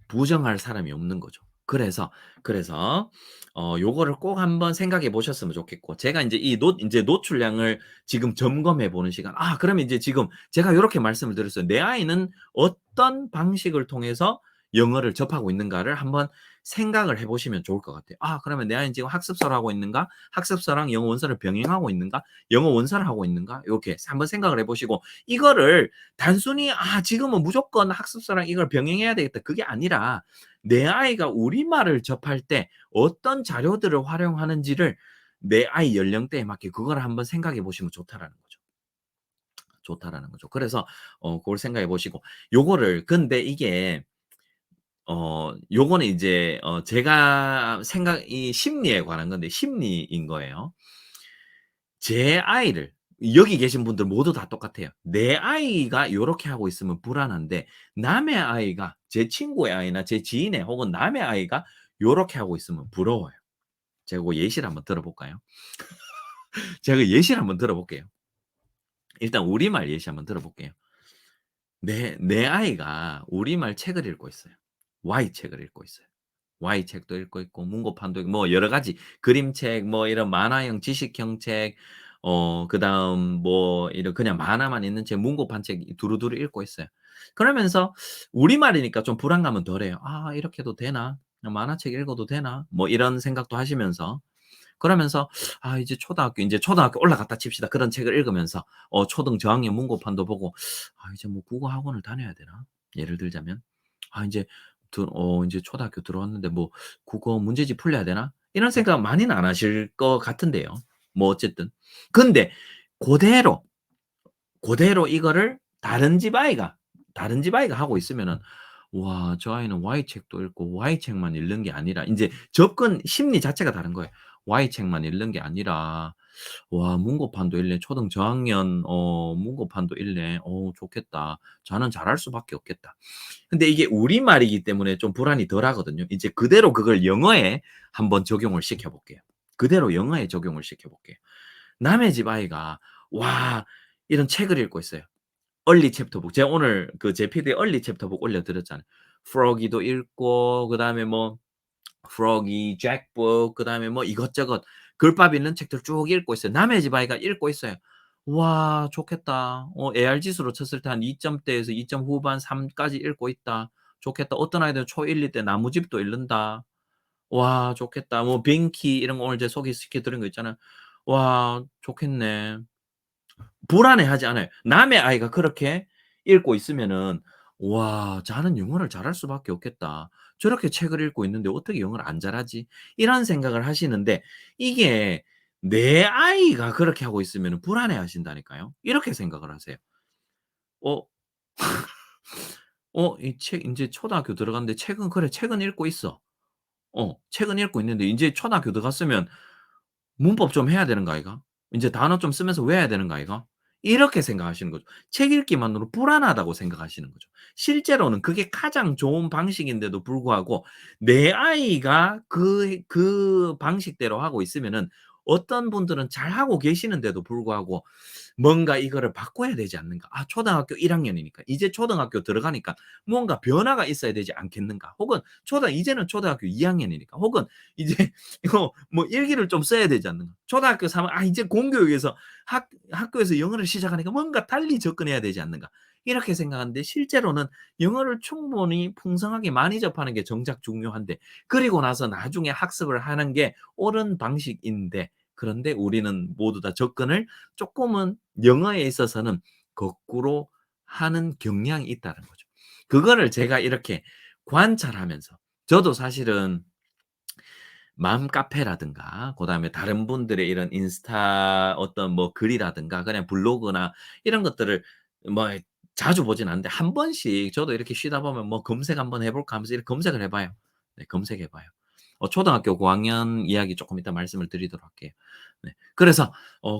Speaker 1: 부정할 사람이 없는 거죠. 그래서, 그래서 요거를 꼭 한번 생각해 보셨으면 좋겠고 제가 인제 이 인제 노출량을 지금 점검해 보는 시간 그러면 이제 지금 제가 요렇게 말씀을 드렸어요. '내 아이는 어떤 방식을 통해서 영어를 접하고 있는가를 한번 생각을 해 보시면 좋을 것 같아요. 그러면 내 아이는 지금 학습서를 하고 있는가? 학습서랑 영어 원서를 병행하고 있는가? 영어 원서를 하고 있는가?' 요렇게 한번 생각을 해 보시고 이거를 단순히 '지금은 무조건 학습서랑 이걸 병행해야 되겠다.' 그게 아니라 내 아이가 우리말을 접할 때 어떤 자료들을 활용하는지를 내 아이 연령대에 맞게 그걸 한번 생각해 보시면 좋다라는 거죠. 좋다라는 거죠. 그래서 그걸 생각해 보시고 요거를 근데 이게 요거는 이제 제가 이 심리에 관한 건데 심리인 거예요. 제 아이를 여기 계신 분들 모두 다 똑같아요. 내 아이가 요렇게 하고 있으면 불안한데 남의 아이가 제 친구의 아이나 제 지인의 혹은 남의 아이가 요렇게 하고 있으면 부러워요. 제가 그 예시를 한번 들어 볼까요? 제가 그 예시를 한번 들어 볼게요. 일단 우리말 예시 한번 들어 볼게요. 내 아이가 우리말 책을 읽고 있어요. Y 책을 읽고 있어요. Y 책도 읽고 있고 문고판도 있고 뭐 여러 가지 그림책 뭐 이런 만화형 지식형 책 그다음 뭐 이런 그냥 만화만 있는 책 문고판 책 두루두루 읽고 있어요. 그러면서 우리말이니까 좀 불안감은 덜해요. '아 이렇게 해도 되나? 만화책 읽어도 되나?' 뭐 이런 생각도 하시면서 그러면서 이제 초등학교 올라갔다 칩시다. 그런 책을 읽으면서 초등 저학년 문고판도 보고 '이제 뭐 국어 학원을 다녀야 되나?' 예를 들자면. '인제 인제 초등학교 들어왔는데 뭐 국어 문제집 풀려야 되나?' 이런 생각 많이는 안 하실 것 같은데요. 뭐 어쨌든. 근데 고대로, 고대로 이거를 다른 집 아이가 하고 있으면은 '와 저 아이는 Y 책도 읽고 Y 책만 읽는 게 아니라' 인제 접근 심리 자체가 다른 거예요. Y 책만 읽는 게 아니라 '와 문고판도 읽네. 초등 저학년 문고판도 읽네. 좋겠다. 자는 잘할 수밖에 없겠다.' 근데 이게 우리말이기 때문에 좀 불안이 덜하거든요. 이제 그대로 그걸 영어에 한번 적용을 시켜 볼게요. 그대로 영어에 적용을 시켜 볼게요. 남의 집 아이가 와 이런 책을 읽고 있어요. 얼리 챕터북. 제가 오늘 그 제 피드에 얼리 챕터북 올려 드렸잖아요. 프로기도 읽고 그다음에 뭐 프로기, 잭북 그다음에 뭐 이것저것 글밥 있는 책들 쭉 읽고 있어요. 남의 집 아이가 읽고 있어요. "와 좋겠다. AR 지수로 쳤을 때 한 2 점대에서 2점 후반 3 까지 읽고 있다. 좋겠다." 어떤 아이들은 초1, 2 때 나무집도 읽는다. "와 좋겠다." 뭐 빙키 이런 거 오늘 제가 소개시켜 드린 거 있잖아요. "와 좋겠네." 불안해하지 않아요. 남의 아이가 그렇게 읽고 있으면은 '와 자는 영어를 잘할 수밖에 없겠다. 저렇게 책을 읽고 있는데 어떻게 영어를 안 잘하지?' 이런 생각을 하시는데 이게 내 아이가 그렇게 하고 있으면은 불안해하신다니까요. 이렇게 생각을 하세요. '어 이 책 인제 초등학교 들어갔는데 책은 그래 책은 읽고 있어. 책은 읽고 있는데 인제 초등학교 들어갔으면 문법 좀 해야 되는 거 아이가? 인제 단어 좀 쓰면서 외워야 되는 거 아이가? 이렇게 생각하시는 거죠. 책 읽기만으로 불안하다고 생각하시는 거죠. 실제로는 그게 가장 좋은 방식인데도 불구하고 내 아이가 그 방식대로 하고 있으면은 어떤 분들은 잘하고 계시는데도 불구하고 '뭔가 이거를 바꿔야 되지 않는가. 초등학교 1 학년이니까. 이제 초등학교 들어가니까 뭔가 변화가 있어야 되지 않겠는가.' 혹은 이제는 초등학교 2 학년이니까. 혹은 이제 이거 뭐 일기를 좀 써야 되지 않는가. 초등학교 3 이제 공교육에서 학교에서 영어를 시작하니까 뭔가 달리 접근해야 되지 않는가. 이렇게 생각하는데 실제로는 영어를 충분히 풍성하게 많이 접하는 게 정작 중요한데 그리고 나서 나중에 학습을 하는 게 옳은 방식인데 그런데 우리는 모두 다 접근을 쪼끔은 영어에 있어서는 거꾸로 하는 경향이 있다는 거죠. 그거를 제가 이렇게 관찰하면서 저도 사실은 맘카페라든가 그다음에 다른 분들의 이런 인스타 어떤 뭐 글이라든가 그냥 블로그나 이런 것들을 뭐 자주 보진 않는데 한 번씩 저도 이렇게 쉬다 보면 뭐 '검색 한번 해 볼까.' 하면서 이렇게 검색을 해 봐요. 네 검색해 봐요. 초등학교 고학년 이야기 쪼끔 이따 말씀을 드리도록 할게요. 네. 그래서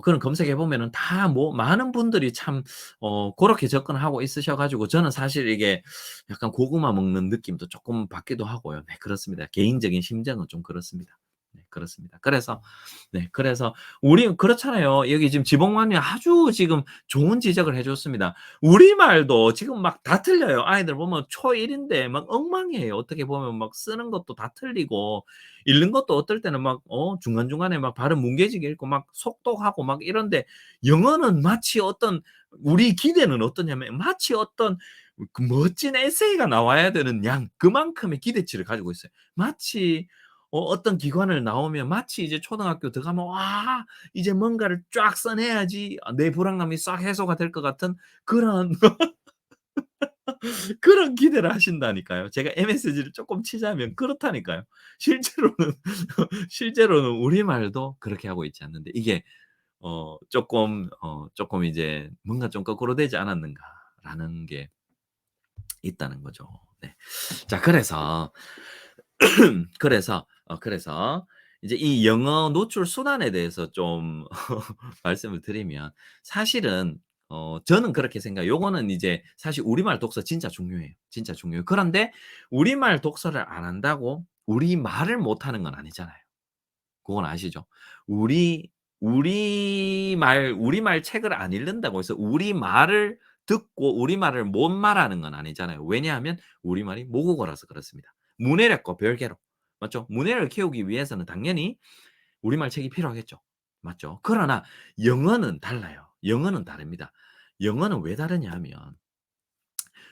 Speaker 1: 그런 검색해 보면은 다 뭐 많은 분들이 참 고렇게 접근하고 있으셔 가지고 저는 사실 이게 약간 고구마 먹는 느낌도 쪼끔 받기도 하고요. 네 그렇습니다. 개인적인 심정은 좀 그렇습니다. 네 그렇습니다. 그래서 우리 그렇잖아요. 여기 지금 지봉관이 아주 지금 좋은 지적을 해 줬습니다. 우리말도 지금 막 다 틀려요. 아이들 보면 초1 인데 막 엉망이에요. 어떻게 보면 막 쓰는 것도 다 틀리고 읽는 것도 어떨 때는 막 중간중간에 막 발음 뭉개지게 읽고 막 속독하고 막 이런데 영어는 마치 어떤 우리 기대는 어떠냐면 마치 어떤 그 멋진 에세이가 나와야 되는 양 그만큼의 기대치를 가지고 있어요. 마치 어떤 기관을 나오면 마치 이제 초등학교 들어가면 '와 이제 뭔가를 쫙 써내야지 내 불안감이 싹 해소가 될 것 같은 그런 그런 기대를 하신다니까요. 제가 MSG를 쪼끔 치자면 그렇다니까요. 실제로는 실제로는 우리말도 그렇게 하고 있지 않는데 이게 쪼끔 이제 '뭔가 좀 거꾸로 되지 않았는가.'라는 게 있다는 거죠. 네. 자 그래서 이제 이 영어 노출 수단에 대해서 좀 말씀을 드리면 사실은 저는 그렇게 생각해요. 요거는 이제 사실 우리말 독서 진짜 중요해요. 진짜 중요해요. 그런데 우리말 독서를 안 한다고 우리말을 못하는 건 아니잖아요. 그건 아시죠? 우리 우리말 책을 안 읽는다고 해서 우리말을 듣고 우리말을 못 말하는 건 아니잖아요. 왜냐하면 우리말이 모국어라서 그렇습니다. 문해력과 별개로. 맞죠? 문해력을 키우기 위해서는 당연히 우리말 책이 필요하겠죠. 맞죠? 그러나 영어는 달라요. 영어는 다릅니다. 영어는 왜 다르냐 하면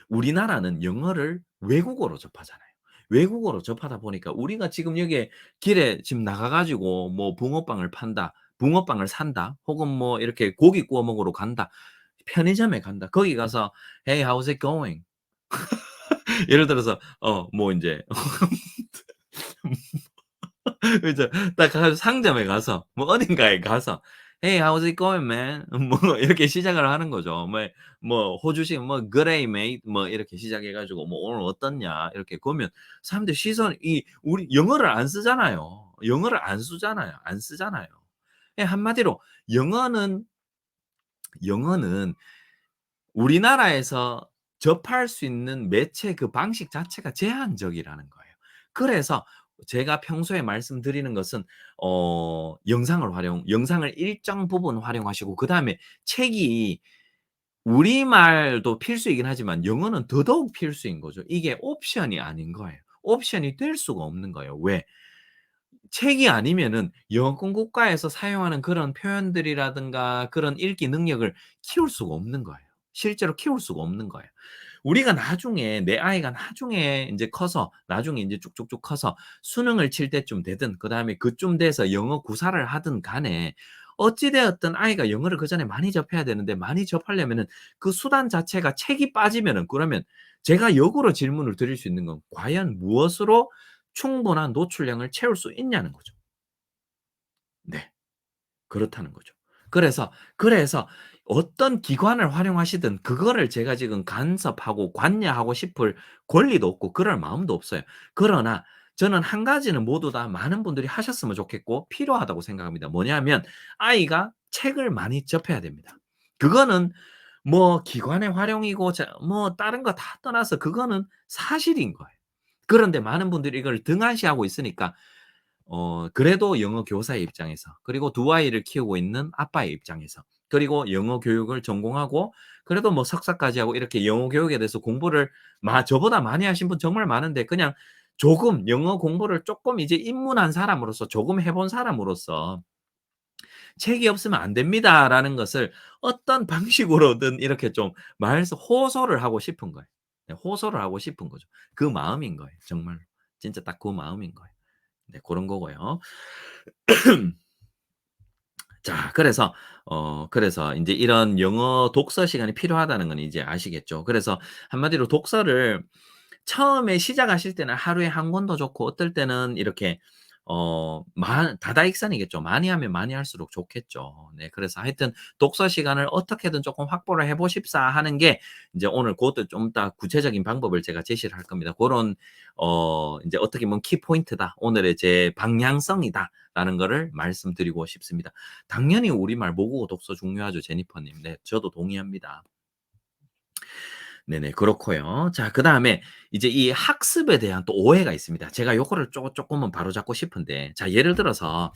Speaker 1: 우리나라는 영어를 외국어로 접하잖아요. 외국어로 접하다 보니까 우리가 지금 여기에 길에 지금 나가 가지고 뭐 붕어빵을 판다, 붕어빵을 산다, 혹은 뭐 이렇게 고기 구워 먹으러 간다, 편의점에 간다. 거기 가서 "Hey, how's it going?" 예를 들어서 뭐 인제 그죠. 딱 가서 상점에 가서 뭐 어딘가에 가서 "Hey, how's it going, man?" 뭐 이렇게 시작을 하는 거죠. 뭐 호주식 뭐 "G'day, mate." 뭐 이렇게 시작해 가지고 뭐 "오늘 어떻냐?" 이렇게 그러면 사람들 시선이 우리 영어를 안 쓰잖아요. 영어를 안 쓰잖아요. 안 쓰잖아요. 예 한마디로 영어는 영어는 우리나라에서 접할 수 있는 매체 그 방식 자체가 제한적이라는 거예요. 그래서 제가 평소에 말씀드리는 것은 영상을 일정 부분 활용하시고 그다음에 책이 우리말도 필수이긴 하지만 영어는 더더욱 필수인 거죠. 이게 옵션이 아닌 거예요. 옵션이 될 수가 없는 거예요. 왜? 책이 아니면은 영어권 국가에서 사용하는 그런 표현들이라든가 그런 읽기 능력을 키울 수가 없는 거예요. 실제로 키울 수가 없는 거예요. 우리가 나중에 내 아이가 나중에 인제 커서 나중에 인제 쭉쭉쭉 커서 수능을 칠 때쯤 되든 그다음에 그쯤 돼서 영어 구사를 하든 간에 어찌 되었든 아이가 영어를 그전에 많이 접해야 되는데 많이 접하려면은 그 수단 자체가 책이 빠지면은 그러면 제가 역으로 질문을 드릴 수 있는 건 과연 무엇으로 충분한 노출량을 채울 수 있냐는 거죠. 네. 그렇다는 거죠. 그래서 어떤 기관을 활용하시든 그거를 제가 지금 간섭하고 관여하고 싶을 권리도 없고 그럴 마음도 없어요. 그러나 저는 한 가지는 모두 다 많은 분들이 하셨으면 좋겠고 필요하다고 생각합니다. 뭐냐면 아이가 책을 많이 접해야 됩니다. 그거는 뭐 기관의 활용이고 뭐 다른 거 다 떠나서 그거는 사실인 거예요. 그런데 많은 분들이 이걸 등한시하고 있으니까 그래도 영어 교사의 입장에서 그리고 두 아이를 키우고 있는 아빠의 입장에서 그리고 영어 교육을 전공하고 그래도 뭐 석사까지 하고 이렇게 영어 교육에 대해서 공부를 저보다 많이 하신 분 정말 많은데 그냥 조금 영어 공부를 쪼끔 이제 입문한 사람으로서 조금 해본 사람으로서 '책이 없으면 안 됩니다.'라는 것을 어떤 방식으로든 이렇게 좀 말해서 호소를 하고 싶은 거예요. 네 호소를 하고 싶은 거죠. 그 마음인 거예요 정말로. 진짜 딱 그 마음인 거예요. 네 고런 거고요. 자 그래서 인제 이런 영어 독서 시간이 필요하다는 건 이제 아시겠죠. 그래서 한마디로 독서를 처음에 시작하실 때는 하루에 한 권도 좋고 어떨 때는 이렇게 다다익선이겠죠. 많이 하면 많이 할수록 좋겠죠. 네 그래서 하여튼 독서 시간을 어떻게든 쪼끔 확보를 해 보십사 하는 게 인제 오늘 고것도 좀 이따 구체적인 방법을 제가 제시를 할 겁니다. 고런 인제 어떻게 보면 키포인트다. 오늘의 제 방향성이다라는 거를 말씀드리고 싶습니다. 당연히 우리말 모국어 독서 중요하죠, 제니퍼 님. 네 저도 동의합니다. 네네. 그렇고요. 자 그다음에 이제 이 학습에 대한 또 오해가 있습니다. 제가 요거를 쪼끔은 바로잡고 싶은데 자 예를 들어서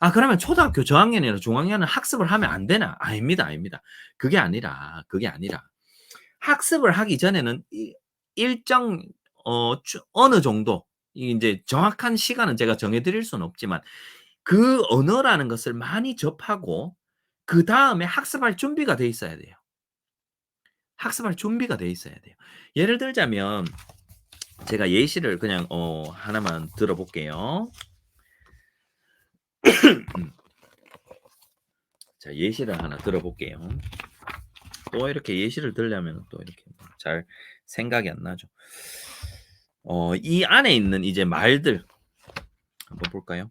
Speaker 1: '아 그러면 초등학교 저학년이나 중학년은 학습을 하면 안 되나?' 아닙니다, 아닙니다. 그게 아니라 학습을 하기 전에는 이 일정 어느 정도 이 인제 정확한 시간은 제가 정해 드릴 수는 없지만 그 언어라는 것을 많이 접하고 그다음에 학습할 준비가 돼 있어야 돼요. 학습할 준비가 돼 있어야 돼요. 예를 들자면 제가 예시를 그냥 하나만 들어 볼게요. 자 예시를 하나 들어 볼게요. 또 이렇게 예시를 들려면 또 이렇게 잘 생각이 안 나죠. 이 안에 있는 이제 말들 한번 볼까요?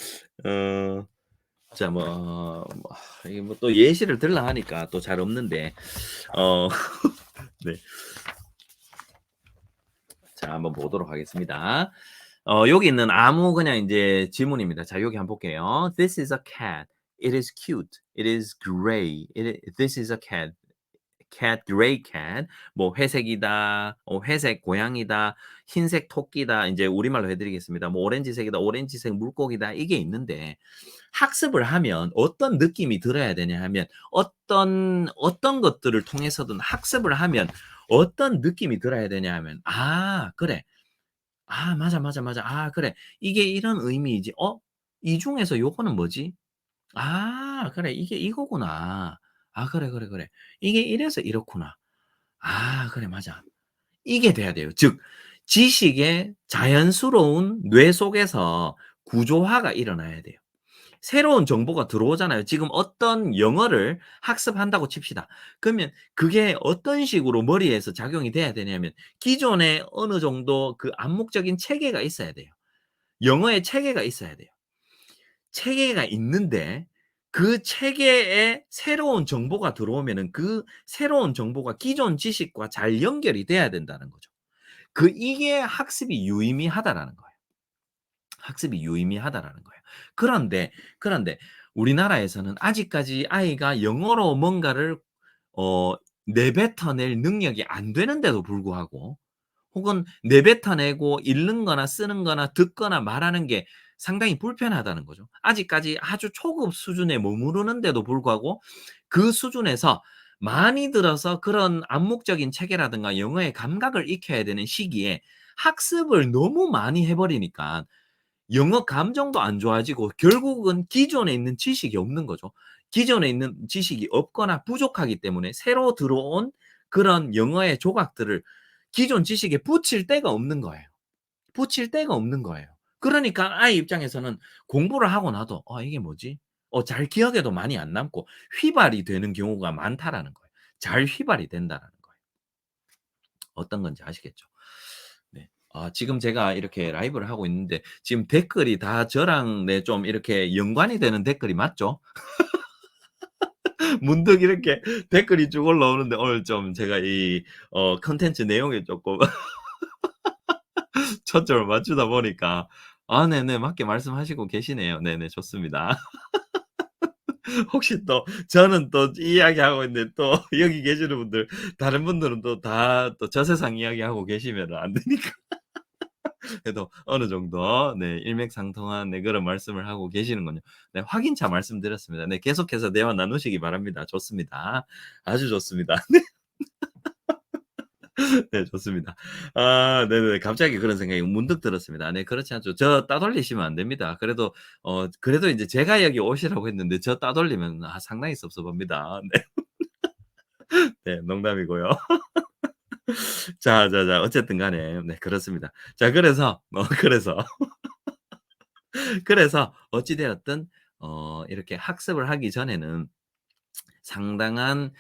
Speaker 1: 어 자 이게 또 예시를 들라 하니까 또 잘 없는데 어 네. 자 한번 보도록 하겠습니다. 여기 있는 아무 그냥 인제 질문입니다. 자 여기 한번 볼게요. "This is a cat. It is cute. It is gray. This is a cat. cat, gray cat." 뭐 "회색이다." "회색 고양이다." "흰색 토끼다." 인제 우리말로 해 드리겠습니다. 뭐 "오렌지색이다." "오렌지색 물고기다." 이게 있는데 학습을 하면 어떤 느낌이 들어야 되냐 하면 어떤 것들을 통해서든 학습을 하면 어떤 느낌이 들어야 되냐 하면 '아 그래. 아 맞아, 맞아, 맞아. 아 그래. 이게 이런 의미이지. 이 중에서 요거는 뭐지? 아 그래. 이게 이거구나. 아 그래, 그래, 그래. 이게 이래서 이렇구나. 아 그래 맞아.' 이게 돼야 돼요. 즉 지식의 자연스러운 뇌 속에서 구조화가 일어나야 돼요. 새로운 정보가 들어오잖아요. 지금 어떤 영어를 학습한다고 칩시다. 그러면 그게 어떤 식으로 머리에서 작용이 돼야 되냐면 기존에 어느 정도 그 암묵적인 체계가 있어야 돼요. 영어의 체계가 있어야 돼요. 체계가 있는데 그 체계에 새로운 정보가 들어오면은 그 새로운 정보가 기존 지식과 잘 연결이 돼야 된다는 거죠. 이게 학습이 유의미하다라는 거예요. 학습이 유의미하다라는 거예요. 그런데 우리나라에서는 아직까지 아이가 영어로 뭔가를 어 내뱉어낼 능력이 안 되는데도 불구하고 혹은 내뱉어내고 읽는 거나 쓰는 거나 듣거나 말하는 게 상당히 불편하다는 거죠. 아직까지 아주 초급 수준에 머무르는데도 불구하고 그 수준에서 많이 들어서 그런 암묵적인 체계라든가 영어의 감각을 익혀야 되는 시기에 학습을 너무 많이 해 버리니까 영어 감정도 안 좋아지고 결국은 기존에 있는 지식이 없는 거죠. 기존에 있는 지식이 없거나 부족하기 때문에 새로 들어온 그런 영어의 조각들을 기존 지식에 붙일 데가 없는 거예요. 붙일 데가 없는 거예요. 그러니까 아이 입장에서는 공부를 하고 나도 '이게 뭐지?' 잘 기억에도 많이 안 남고 휘발이 되는 경우가 많다라는 거예요. 잘 휘발이 된다라는 거예요. 어떤 건지 아시겠죠? 네. 지금 제가 이렇게 라이브를 하고 있는데 지금 댓글이 다 저랑 네 좀 이렇게 연관이 되는 댓글이 맞죠? 문득 이렇게 댓글이 쭉 올라오는데 오늘 좀 제가 이 콘텐츠 내용에 쪼끔 초점을 맞추다 보니까 네네. 맞게 말씀하시고 계시네요. 네네. 좋습니다. 혹시 또 저는 또 이야기하고 있는데 또 여기 계시는 분들 다른 분들은 또 다 또 저 세상 이야기하고 계시면은 안 되니까. 그래도 어느 정도 네 일맥상통한 네 그런 말씀을 하고 계시는군요. 네 확인차 말씀드렸습니다. 네 계속해서 대화 나누시기 바랍니다. 좋습니다. 아주 좋습니다. 네 좋습니다. 네네. 갑자기 그런 생각이 문득 들었습니다. 네 그렇지 않죠. 저 따돌리시면 안 됩니다. 그래도 인제 제가 여기 오시라고 했는데 저 따돌리면 상당히 섭섭합니다. 네. 네 농담이고요. 자자자 어쨌든 간에 네 그렇습니다. 자 그래서 어찌 되었든 이렇게 학습을 하기 전에는 상당한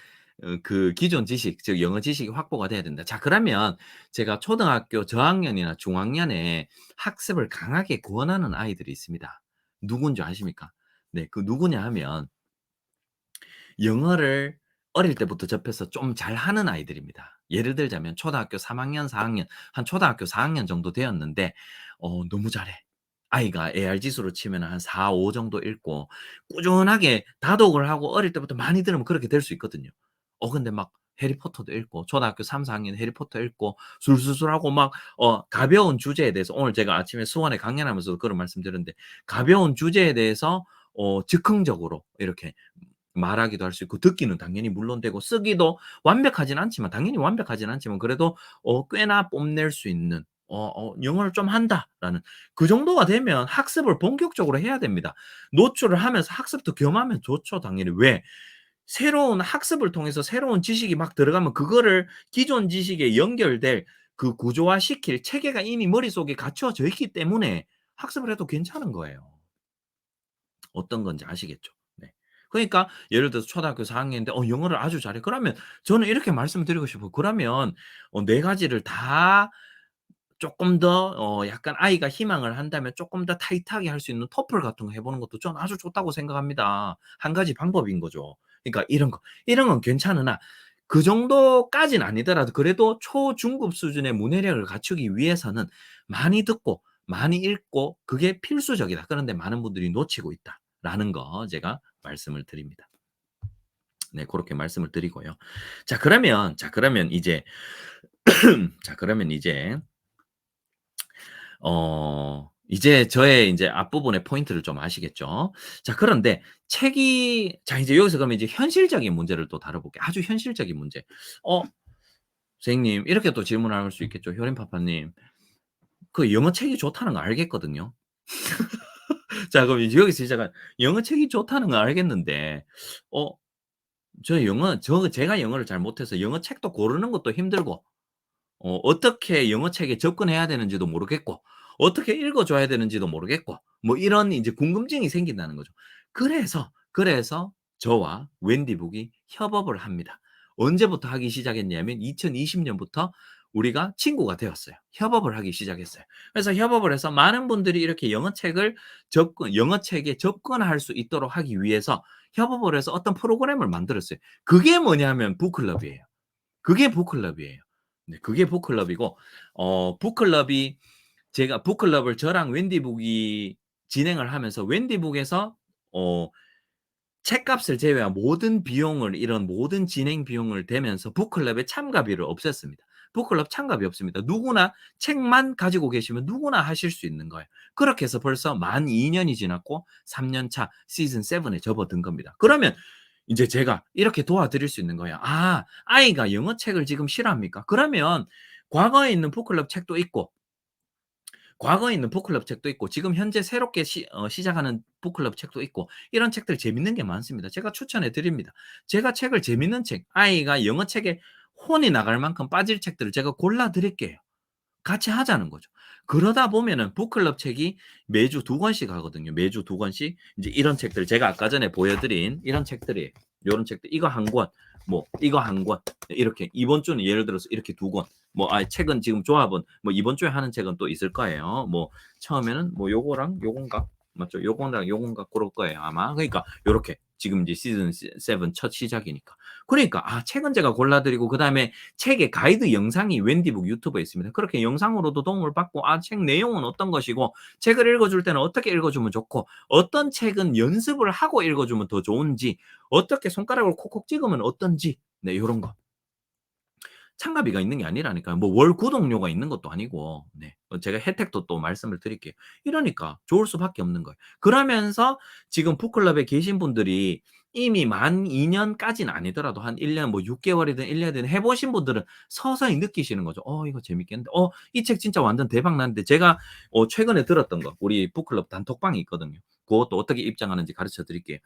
Speaker 1: 그 기존 지식 즉 영어 지식이 확보가 돼야 된다. 자 그러면 제가 초등학교 저학년이나 중학년에 학습을 강하게 권하는 아이들이 있습니다. 누군지 아십니까? 네. 그 누구냐 하면 영어를 어릴 때부터 접해서 좀 잘하는 아이들입니다. 예를 들자면 초등학교 3 학년, 4 학년 한 초등학교 4 학년 정도 되었는데 너무 잘해. 아이가 AR 지수로 치면은 한 4-5 정도 읽고 꾸준하게 다독을 하고 어릴 때부터 많이 들으면 그렇게 될 수 있거든요. 근데 막 해리포터도 읽고 초등학교 3-4 학년 해리포터 읽고 술술술하고 막 가벼운 주제에 대해서 오늘 제가 아침에 수원에 강연하면서도 그런 말씀드렸는데 가벼운 주제에 대해서 즉흥적으로 이렇게 말하기도 할 수 있고 듣기는 당연히 물론 되고 쓰기도 완벽하진 않지만 당연히 완벽하진 않지만 그래도 꽤나 뽐낼 수 있는 '영어를 좀 한다.'라는 그 정도가 되면 학습을 본격적으로 해야 됩니다. 노출을 하면서 학습도 겸하면 좋죠 당연히. 왜? 새로운 학습을 통해서 새로운 지식이 막 들어가면 그거를 기존 지식에 연결될 그 구조화시킬 체계가 이미 머릿속에 갖춰져 있기 때문에 학습을 해도 괜찮은 거예요. 어떤 건지 아시겠죠? 네. 그러니까 예를 들어서 초등학교 4 학년인데 영어를 아주 잘해. 그러면 저는 이렇게 말씀드리고 싶어요. 그러면 4 가지를 다 쪼끔 더 약간 아이가 희망을 한다면 쪼끔 더 타이트하게 할 수 있는 토플 같은 거 해 보는 것도 저는 아주 좋다고 생각합니다. 한 가지 방법인 거죠. 그러니까 이런 건 괜찮으나 그 정도까지는 아니더라도 그래도 초중급 수준의 문해력을 갖추기 위해서는 많이 듣고 많이 읽고 그게 필수적이다. 그런데 많은 분들이 놓치고 있다라는 거 제가 말씀을 드립니다. 네 고렇게 말씀을 드리고요. 자 그러면 이제 그러면 이제 저의 인제 앞부분의 포인트를 좀 아시겠죠? 자 그런데 책이 자 이제 여기서 그러면 이제 현실적인 문제를 또 다뤄볼게요. 아주 현실적인 문제. 어 선생님 이렇게 또 질문할 수 있겠죠. 효린파파님 그 영어 책이 좋다는 거 알겠거든요. 자 그럼 이제 여기서 시작한 영어 책이 좋다는 건 알겠는데 어 제가 영어를 잘 못해서 영어 책도 고르는 것도 힘들고 어떻게 영어 책에 접근해야 되는지도 모르겠고 어떻게 읽어 줘야 되는지도 모르겠고 뭐 이런 이제 궁금증이 생긴다는 거죠. 그래서 저와 웬디북이 협업을 합니다. 언제부터 하기 시작했냐면 2020 년부터 우리가 친구가 되었어요. 협업을 하기 시작했어요. 그래서 협업을 해서 많은 분들이 이렇게 영어 책에 접근할 수 있도록 하기 위해서 협업을 해서 어떤 프로그램을 만들었어요. 그게 뭐냐면 북클럽이에요. 그게 북클럽이에요. 네 그게 북클럽이고 북클럽이 제가 북클럽을 저랑 웬디북이 진행을 하면서 웬디북에서 어 책값을 제외한 모든 비용을 이런 모든 진행 비용을 대면서 북클럽의 참가비를 없앴습니다. 북클럽 참가비 없습니다. 누구나 책만 가지고 계시면 누구나 하실 수 있는 거예요. 그렇게 해서 벌써 만 2 년이 지났고 3년 차 시즌 7에 접어든 겁니다. 그러면 인제 제가 이렇게 도와드릴 수 있는 거예요. 아 아이가 영어 책을 지금 싫어합니까? 그러면 과거에 있는 북클럽 책도 있고 과거에 있는 북클럽 책도 있고 지금 현재 새롭게 시작하는 북클럽 책도 있고 이런 책들 재밌는 게 많습니다. 제가 추천해 드립니다. 제가 책을 재밌는 책, 아이가 영어 책에 혼이 나갈 만큼 빠질 책들을 제가 골라 드릴게요. 같이 하자는 거죠. 그러다 보면은 북클럽 책이 매주 2권씩 하거든요. 매주 2권씩 인제 이런 책들 제가 아까 전에 보여 드린 이런 책들이에요. 요런 책들 이거 1 권, 뭐 이거 1권 이렇게 이번 주는 예를 들어서 이렇게 2권 책은 지금 조합은 뭐 이번 주에 하는 책은 또 있을 거예요. 뭐 처음에는 뭐 요거랑 요건가? 맞죠? 요거랑 요건가 고럴 거예요 아마. 그러니까 요렇게 지금 이제 시즌 7 첫 시작이니까. 그러니까 책은 제가 골라 드리고 그다음에 책의 가이드 영상이 웬디북 유튜브에 있습니다. 그렇게 영상으로도 도움을 받고 책 내용은 어떤 것이고 책을 읽어 줄 때는 어떻게 읽어 주면 좋고 어떤 책은 연습을 하고 읽어 주면 더 좋은지 어떻게 손가락을 콕콕 찍으면 어떤지 네 요런 거. 참가비가 있는 게 아니라니까요. 뭐 월 구독료가 있는 것도 아니고 네. 제가 혜택도 또 말씀을 드릴게요. 이러니까 좋을 수밖에 없는 거예요. 그러면서 지금 북클럽에 계신 분들이 이미 만 2 년까지는 아니더라도 한 1년 뭐 6 개월이든 1 년이든 해 보신 분들은 서서히 느끼시는 거죠. '이거 재밌겠는데. 이 책 진짜 완전 대박 났는데.' 제가 최근에 들었던 거 우리 북클럽 단톡방이 있거든요. 고것도 어떻게 입장하는지 가르쳐 드릴게요.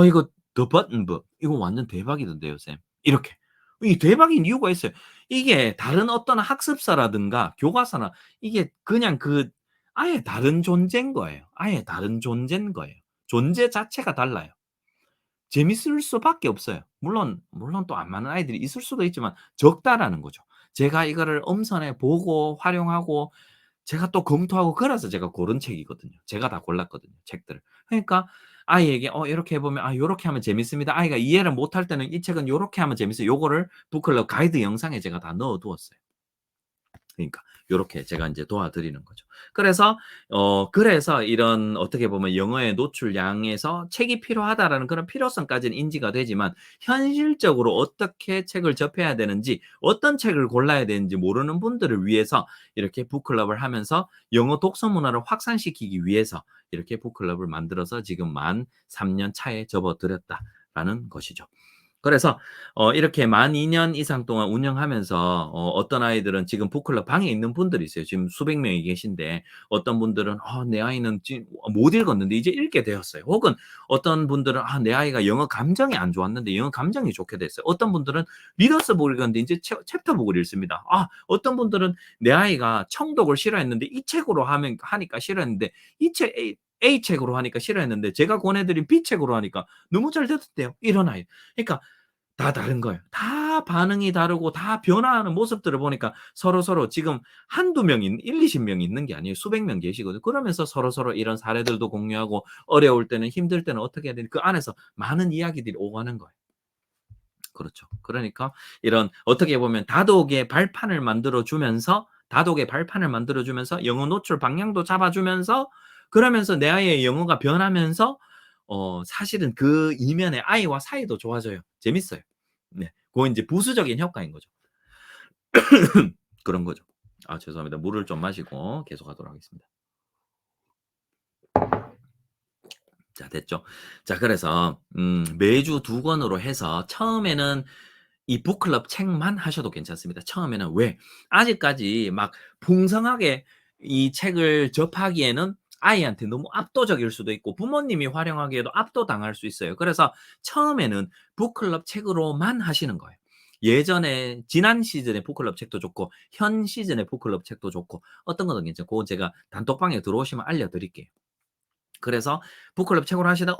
Speaker 1: 이거 The Button Book 이거 완전 대박이던데요 쌤." 이렇게. 이 대박인 이유가 있어요. 이게 다른 어떤 학습서라든가 교과서나 이게 그냥 아예 다른 존재인 거예요. 아예 다른 존재인 거예요. 존재 자체가 달라요. 재밌을 수밖에 없어요. 물론 또 안 많은 아이들이 있을 수도 있지만 적다라는 거죠. 제가 이거를 엄선해 보고 활용하고 제가 또 검토하고 그래서 제가 고른 책이거든요. 제가 다 골랐거든요, 책들을. 그러니까 아이에게 "요렇게 해 보면 요렇게 하면 재밌습니다." 아이가 이해를 못할 때는 "이 책은 요렇게 하면 재밌어요." 요거를 북클럽 가이드 영상에 제가 다 넣어 두었어요. 그러니까 요렇게 제가 인제 도와드리는 거죠. 그래서 이런 어떻게 보면 영어의 노출량에서 '책이 필요하다.'라는 그런 필요성까지는 인지가 되지만 현실적으로 어떻게 책을 접해야 되는지 어떤 책을 골라야 되는지 모르는 분들을 위해서 이렇게 북클럽을 하면서 영어 독서 문화를 확산시키기 위해서 이렇게 북클럽을 만들어서 지금 만 3년 차에 접어들였다라는 것이죠. 그래서 이렇게 만 2년 이상 동안 운영하면서 어떤 아이들은 지금 북클럽 방에 있는 분들이 있어요. 지금 수백 명이 계신데 어떤 분들은 내 아이는 못 읽었는데 이제 읽게 되었어요." 혹은 어떤 분들은 내 아이가 영어 감정이 안 좋았는데 영어 감정이 좋게 됐어요." 어떤 분들은 리더스 북을 읽었는데 이제 챕터 북을 읽습니다. 어떤 분들은 내 아이가 청독을 싫어했는데 이 책으로 하니까 싫어했는데 이 책 A 책으로 하니까 싫어했는데 제가 권해 드린 B 책으로 하니까 너무 잘 됐대요. 이런 아이. 그러니까 다 다른 거예요. 다 반응이 다르고 다 변화하는 모습들을 보니까 서로서로 지금 한두 명이 1-20 명이 있는 게 아니에요. 수백 명 계시거든요. 그러면서 서로서로 이런 사례들도 공유하고 어려울 때는 힘들 때는 어떻게 해야 되는지 그 안에서 많은 이야기들이 오가는 거예요. 그렇죠. 그러니까 이런 어떻게 보면 다독의 발판을 만들어 주면서 영어 노출 방향도 잡아 주면서 그러면서 내 아이의 영어가 변하면서 사실은 그 이면에 아이와 사이도 좋아져요. 재밌어요. 네. 고건 인제 부수적인 효과인 거죠. 그런 거죠. 죄송합니다. 물을 좀 마시고 계속하도록 하겠습니다. 자 됐죠. 자 그래서 매주 두 권으로 해서 처음에는 이 북클럽 책만 하셔도 괜찮습니다. 처음에는 왜? 아직까지 막 풍성하게 이 책을 접하기에는 아이한테 너무 압도적일 수도 있고 부모님이 활용하기에도 압도당할 수 있어요. 그래서 처음에는 북클럽 책으로만 하시는 거예요. 예전에 지난 시즌의 북클럽 책도 좋고 현 시즌의 북클럽 책도 좋고 어떤 거든 괜찮고 고건 제가 단톡방에 들어오시면 알려 드릴게요. 그래서 북클럽 책으로 하시다가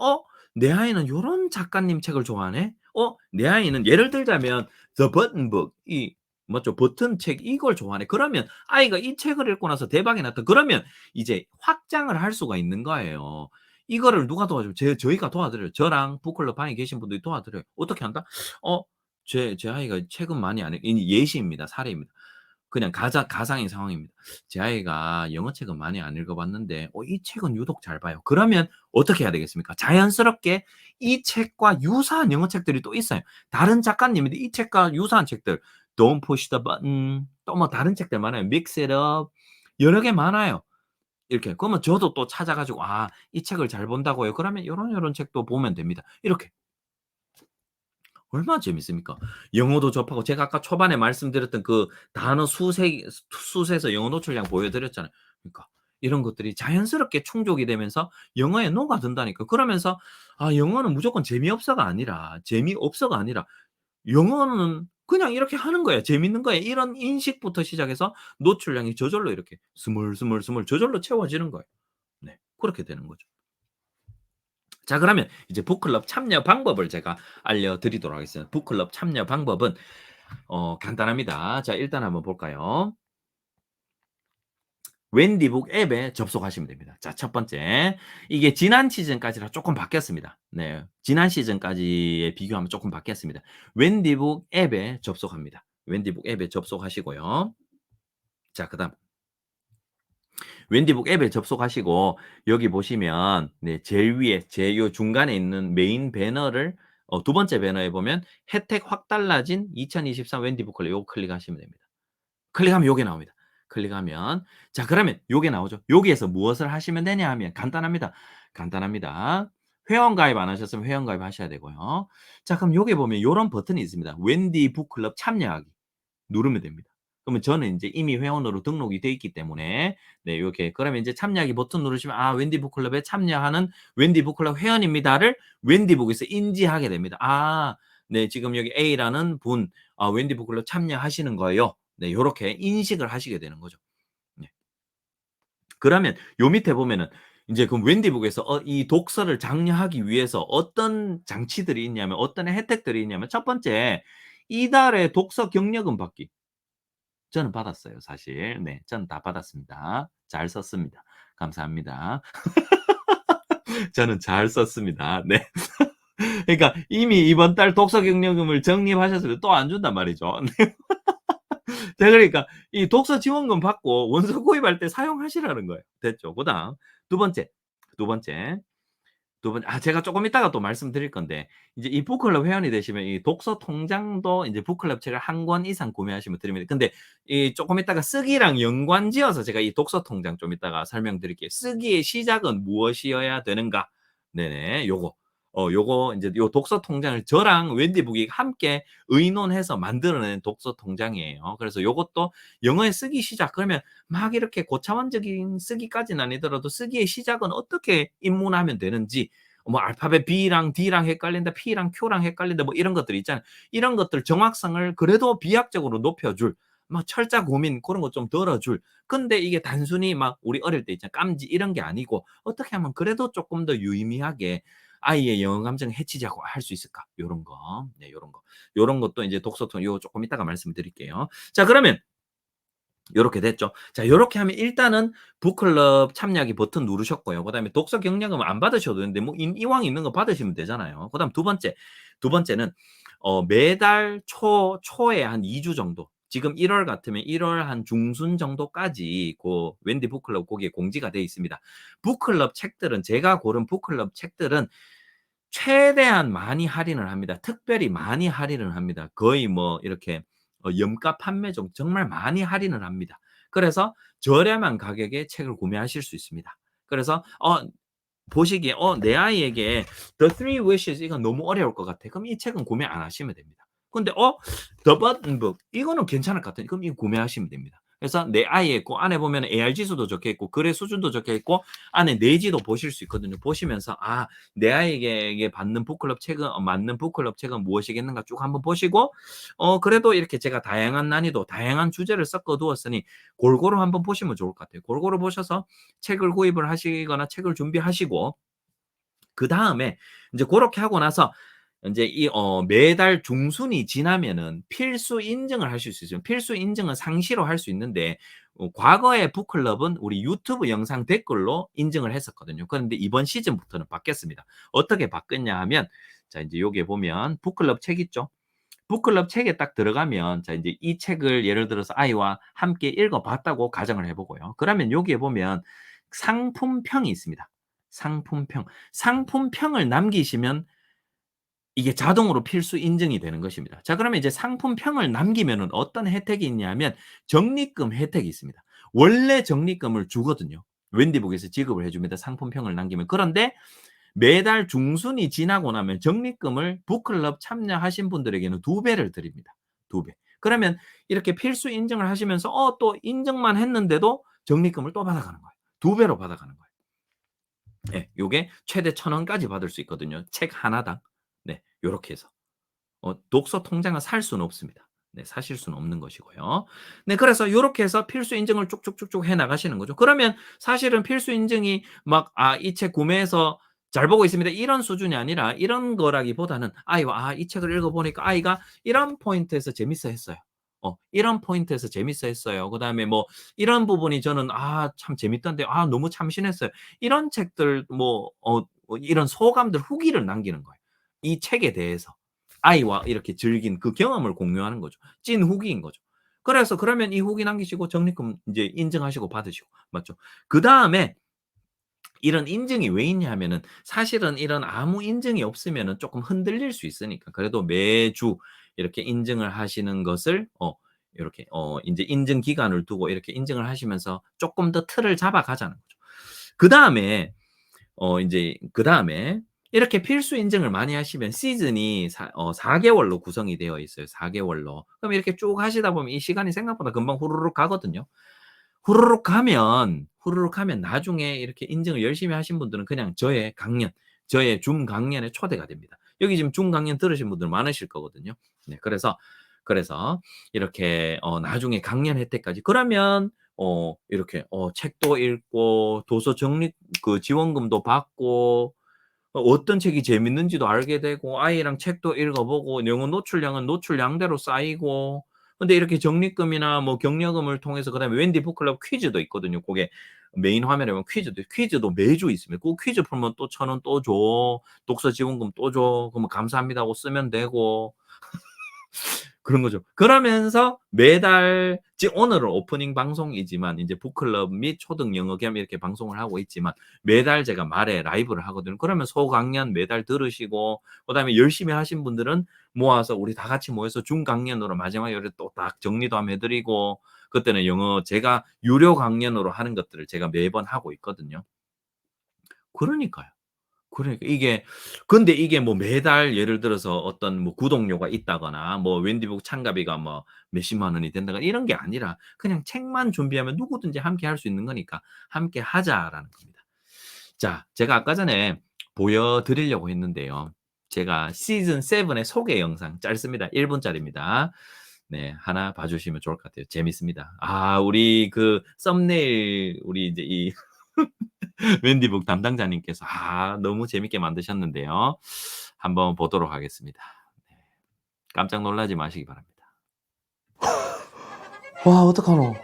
Speaker 1: '내 아이는 요런 작가님 책을 좋아하네. 내 아이는' 예를 들자면 The Button Book 이 뭐죠? 버튼 책 이걸 좋아하네. 그러면 아이가 이 책을 읽고 나서 대박이 났다. 그러면 이제 확장을 할 수가 있는 거예요. 이거를 누가 도와줘요? 저희가 도와드려요. 저랑 북클럽 방에 계신 분들이 도와드려요. 어떻게 한다? 어 제 아이가 책은 많이 안 읽 이 예시입니다. 사례입니다. 그냥 가상의 상황입니다. 제 아이가 영어책은 많이 안 읽어 봤는데 이 책은 유독 잘 봐요. 그러면 어떻게 해야 되겠습니까? 자연스럽게 이 책과 유사한 영어책들이 또 있어요. 다른 작가님인데 이 책과 유사한 책들 Don't Push the Button 또 뭐 다른 책들 많아요. Mix It Up 여러 개 많아요. 이렇게. 그러면 저도 또 찾아 가지고 '이 책을 잘 본다고요?' 그러면 요런 책도 보면 됩니다. 이렇게. 얼마나 재밌습니까? 영어도 접하고 제가 아까 초반에 말씀드렸던 그 단어 수세에서 영어 노출량 보여드렸잖아요. 그러니까 이런 것들이 자연스럽게 충족이 되면서 영어에 녹아든다니까. 그러면서 영어는 무조건 재미없어가 아니라 영어는 그냥 이렇게 하는 거야. 재밌는 거야. 이런 인식부터 시작해서 노출량이 저절로 이렇게 스물스물스물 저절로 채워지는 거예요. 네. 그렇게 되는 거죠. 자 그러면 이제 북클럽 참여 방법을 제가 알려드리도록 하겠습니다. 북클럽 참여 방법은 간단합니다. 자 일단 한번 볼까요? 웬디북 앱에 접속하시면 됩니다. 자 첫 번째 이게 지난 시즌까지랑 쪼끔 바뀌었습니다. 네. 지난 시즌까지에 비교하면 쪼끔 바뀌었습니다. 웬디북 앱에 접속합니다. 웬디북 앱에 접속하시고요. 자 그다음 웬디북 앱에 접속하시고 여기 보시면 네 제일 위에 제 요 중간에 있는 메인 배너를 두 번째 배너에 보면 "혜택 확 달라진 2023 웬디북 클럽." 요거 클릭하시면 됩니다. 클릭하면 요게 나옵니다. 클릭하면 자 그러면 요게 나오죠. 여기에서 무엇을 하시면 되냐 하면 간단합니다. 간단합니다. 회원 가입 안 하셨으면 회원 가입하셔야 되고요. 자 그럼 여기 보면 요런 버튼이 있습니다. 웬디 북클럽 참여하기. 누르면 됩니다. 그러면 저는 인제 이미 회원으로 등록이 돼 있기 때문에 네 요렇게 그러면 인제 참여하기 버튼 누르시면 웬디 북클럽에 참여하는 웬디 북클럽 회원입니다를 웬디북에서 인지하게 됩니다. 네 지금 여기 A라는 분 웬디 북클럽 참여하시는 거예요. 네 요렇게 인식을 하시게 되는 거죠. 네. 그러면 요 밑에 보면은 인제 그 웬디북에서 이 독서를 장려하기 위해서 어떤 장치들이 있냐면 어떤 혜택들이 있냐면 첫 번째 이달의 독서 경력금 받기. 저는 받았어요 사실. 네. 저는 다 받았습니다. 잘 썼습니다. 감사합니다. 저는 잘 썼습니다. 네. 그러니까 이미 이번 달 독서 경력금을 적립하셨으면 또 안 준단 말이죠. 네. 자, 그러니까 이 독서 지원금 받고 원서 구입할 때 사용하시라는 거예요. 됐죠. 그다음 두 번째, 두 번째. 제가 조금 이따가 또 말씀드릴 건데, 이제 이 북클럽 회원이 되시면 이 독서 통장도 이제 북클럽 책을 한 권 이상 구매하시면 드립니다. 근데 이 조금 이따가 쓰기랑 연관지어서 제가 이 독서 통장 좀 이따가 설명드릴게요. 쓰기의 시작은 무엇이어야 되는가? 네네. 요거 인제 요 독서 통장을 저랑 웬디 북이 함께 의논해서 만들어낸 독서 통장이에요. 그래서 요것도 영어의 쓰기 시작 그러면 막 이렇게 고차원적인 쓰기까지는 아니더라도 쓰기의 시작은 어떻게 입문하면 되는지, 뭐 알파벳 B랑 D랑 헷갈린다, P랑 Q랑 헷갈린다, 뭐 이런 것들 있잖아요. 이런 것들 정확성을 그래도 비약적으로 높여줄, 막 철자 고민 그런 거 좀 덜어줄. 근데 이게 단순히 막 우리 어릴 때 있잖아 깜지 이런 게 아니고 어떻게 하면 그래도 조금 더 유의미하게 아이의 영어 감정을 해치지 않고 할 수 있을까? 요런 거. 네, 요런 거. 요런 것도 이제 독서통 요 조금 이따가 말씀드릴게요. 자, 그러면 요렇게 됐죠. 자, 요렇게 하면 일단은 북클럽 참여하기 버튼 누르셨고요. 그다음에 독서 경력은 안 받으셔도 되는데 뭐 이왕 있는 거 받으시면 되잖아요. 그다음 두 번째는 매달 초에 한 2주 정도, 지금 1월 같으면 1월 한 중순 정도까지 웬디 북클럽 거기에 공지가 돼 있습니다. 북클럽 책들은 제가 고른 북클럽 책들은 최대한 많이 할인을 합니다. 특별히 많이 할인을 합니다. 거의 뭐 이렇게 염가 판매 중 정말 많이 할인을 합니다. 그래서 저렴한 가격에 책을 구매하실 수 있습니다. 그래서 보시기에 '내 아이에게 The Three Wishes 이건 너무 어려울 것 같아.' 그럼 이 책은 구매 안 하시면 됩니다. 근데 The Button Book 이거는 괜찮을 것 같아. 그럼 이거 구매하시면 됩니다. 그래서 내 아이의 안에 보면 AR 지수도 적혀 있고 글의 수준도 적혀 있고 안에 내지도 보실 수 있거든요. 보시면서 내 아이에게 받는 북클럽 책은 맞는 북클럽 책은 무엇이겠는가 쭉 한번 보시고, 그래도 이렇게 제가 다양한 난이도, 다양한 주제를 섞어 두었으니 골고루 한번 보시면 좋을 것 같아요. 골고루 보셔서 책을 구입을 하시거나 책을 준비하시고, 그다음에 인제 고렇게 하고 나서 인제 매달 중순이 지나면은 필수 인증을 하실 수 있어요. 필수 인증은 상시로 할 수 있는데 과거의 북클럽은 우리 유튜브 영상 댓글로 인증을 했었거든요. 그런데 이번 시즌부터는 바뀌었습니다. 어떻게 바뀌었냐 하면, 자 인제 여기에 보면 북클럽 책 있죠? 북클럽 책에 딱 들어가면 자 인제 이 책을 예를 들어서 아이와 함께 읽어 봤다고 가정을 해 보고요. 그러면 여기에 보면 상품평이 있습니다. 상품평. 상품평을 남기시면 이게 자동으로 필수 인증이 되는 것입니다. 자, 그러면 이제 상품평을 남기면은 어떤 혜택이 있냐면 적립금 혜택이 있습니다. 원래 적립금을 주거든요. 웬디북에서 지급을 해 줍니다, 상품평을 남기면. 그런데 매달 중순이 지나고 나면 적립금을 북클럽 참여하신 분들에게는 2배를 드립니다. 2배. 그러면 이렇게 필수 인증을 하시면서 또 인증만 했는데도 적립금을 또 받아가는 거예요. 2배로 받아가는 거예요. 예. 요게 최대 1,000원까지 받을 수 있거든요, 책 하나당. 네. 요렇게 해서. 독서 통장을 살 수는 없습니다. 네. 사실 수는 없는 것이고요. 네. 그래서 요렇게 해서 필수 인증을 쭉쭉쭉쭉 해 나가시는 거죠. 그러면 사실은 필수 인증이 막 이 책 구매해서 잘 보고 있습니다, 이런 수준이 아니라 이런 거라기보다는 아이와 이 책을 읽어 보니까 아이가 이런 포인트에서 재밌어 했어요. 이런 포인트에서 재밌어 했어요. 그다음에 뭐 이런 부분이 저는 참 재밌던데 너무 참신했어요. 이런 책들 뭐 이런 소감들 후기를 남기는 거예요, 이 책에 대해서. 아이와 이렇게 즐긴 그 경험을 공유하는 거죠. 찐 후기인 거죠. 그래서 그러면 이 후기 남기시고 적립금 인제 인증하시고 받으시고, 맞죠? 그다음에 이런 인증이 왜 있냐 하면은 사실은 이런 아무 인증이 없으면은 쪼끔 흔들릴 수 있으니까 그래도 매주 이렇게 인증을 하시는 것을 요렇게 인제 인증 기간을 두고 이렇게 인증을 하시면서 쪼끔 더 틀을 잡아 가자는 거죠. 그다음에 인제 그다음에 이렇게 필수 인증을 많이 하시면 시즌이 4 개월로 구성이 되어 있어요, 4 개월로. 그럼 이렇게 쭉 하시다 보면 이 시간이 생각보다 금방 후루룩 가거든요. 후루룩 하면 나중에 이렇게 인증을 열심히 하신 분들은 그냥 저의 줌 강연에 초대가 됩니다. 여기 지금 줌 강연 들으신 분들 많으실 거거든요. 네. 그래서 이렇게 나중에 강연 혜택까지 그러면 이렇게 책도 읽고 도서 적립 지원금도 받고 어떤 책이 재밌는지도 알게 되고 아이랑 책도 읽어 보고 영어 노출량은 노출량대로 쌓이고, 근데 이렇게 적립금이나 뭐 경력금을 통해서 그다음에 웬디 북클럽 퀴즈도 있거든요. 고게 메인 화면에 보면 퀴즈도 매주 있습니다. 그 퀴즈 풀면 또 1,000원 또 줘. 독서 지원금 또 줘. 그러면 감사합니다 하고 쓰면 되고. 그런 거죠. 그러면서 매달 지금 오늘은 오프닝 방송이지만 인제 북클럽 및 초등 영어 겸 이렇게 방송을 하고 있지만 매달 제가 말에 라이브를 하거든요. 그러면 소강연 매달 들으시고 그다음에 열심히 하신 분들은 모아서 우리 다 같이 모여서 중강연으로 마지막에 이렇게 또 딱 정리도 한번 해 드리고 그때는 영어 제가 유료 강연으로 하는 것들을 제가 매번 하고 있거든요. 그러니까요. 그러니까 이게 근데 이게 뭐 매달 예를 들어서 어떤 뭐 구독료가 있다거나 뭐 웬디북 참가비가 뭐 몇십만 원이 된다거나 이런 게 아니라 그냥 책만 준비하면 누구든지 함께 할 수 있는 거니까 "함께 하자."라는 겁니다. 자, 제가 아까 전에 보여 드리려고 했는데요. 제가 시즌 7의 소개 영상 짧습니다. 1 분짜리입니다. 네. 하나 봐 주시면 좋을 것 같아요. 재밌습니다. 아 우리 그 썸네일 우리 이제 이 웬디북 담당자님께서 너무 재밌게 만드셨는데요. 한번 보도록 하겠습니다. 네. 깜짝 놀라지 마시기 바랍니다.
Speaker 2: 와 어떡하노.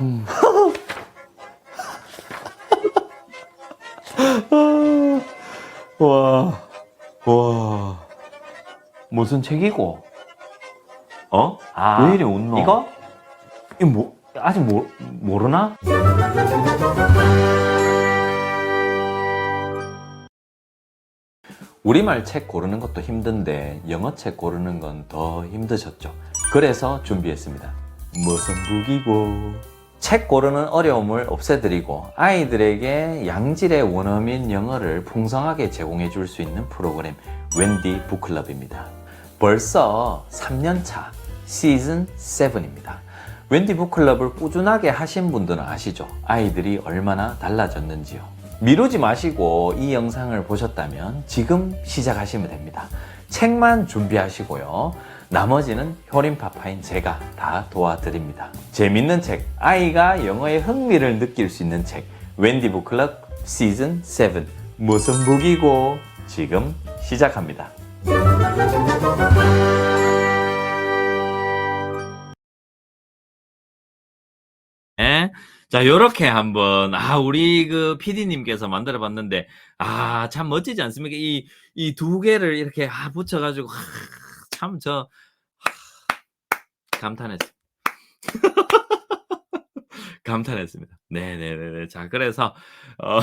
Speaker 2: 음. 와. 와. 무슨 책이고? 어? 왜 이리 웃노? 이거? 이거 뭐 아직 모르나? 우리말 책 고르는 것도 힘든데 영어 책 고르는 건 더 힘드셨죠? 그래서 준비했습니다. 무슨 북이고? 책 고르는 어려움을 없애드리고 아이들에게 양질의 원어민 영어를 풍성하게 제공해 줄 수 있는 프로그램 웬디 북클럽입니다. 벌써 3년차 시즌 7입니다. 웬디 북클럽을 꾸준하게 하신 분들은 아시죠? 아이들이 얼마나 달라졌는지요. 미루지 마시고 이 영상을 보셨다면 지금 시작하시면 됩니다. 책만 준비하시고요. 나머지는 효림파파인 제가 다 도와드립니다. 재밌는 책, 아이가 영어의 흥미를 느낄 수 있는 책 웬디 북클럽 시즌 7 무슨 북이고 지금 시작합니다.
Speaker 1: 예. 자 요렇게 한번 우리 그 PD님께서 만들어 봤는데 참 멋지지 않습니까? 이 두 개를 이렇게 붙여 가지고 참 저 감탄했습니다. 감탄했습니다. 네네네네. 자 그래서 어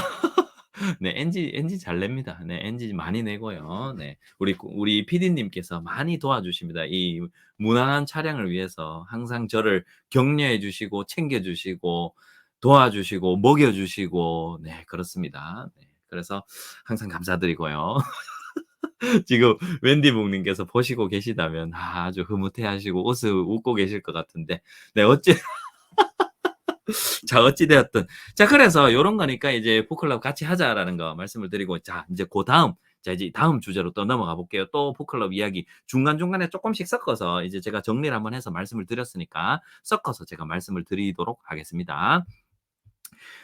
Speaker 1: 네 NG 잘 냅니다. 네 NG 많이 내고요. 네. 우리 PD님께서 많이 도와주십니다. 이 무난한 촬영을 위해서 항상 저를 격려해 주시고 챙겨 주시고 도와주시고 먹여 주시고 네 그렇습니다. 네. 그래서 항상 감사드리고요. 지금 웬디북 님께서 보시고 계시다면 아주 흐뭇해하시고 웃고 계실 것 같은데 네 자 어찌 되었든 자 그래서 요런 거니까 이제 북클럽 같이 하자라는 거 말씀을 드리고 자 이제 고다음 자 이제 다음 주제로 또 넘어가 볼게요. 또 북클럽 이야기 중간중간에 쪼끔씩 섞어서 이제 제가 정리를 한번 해서 말씀을 드렸으니까 섞어서 제가 말씀을 드리도록 하겠습니다.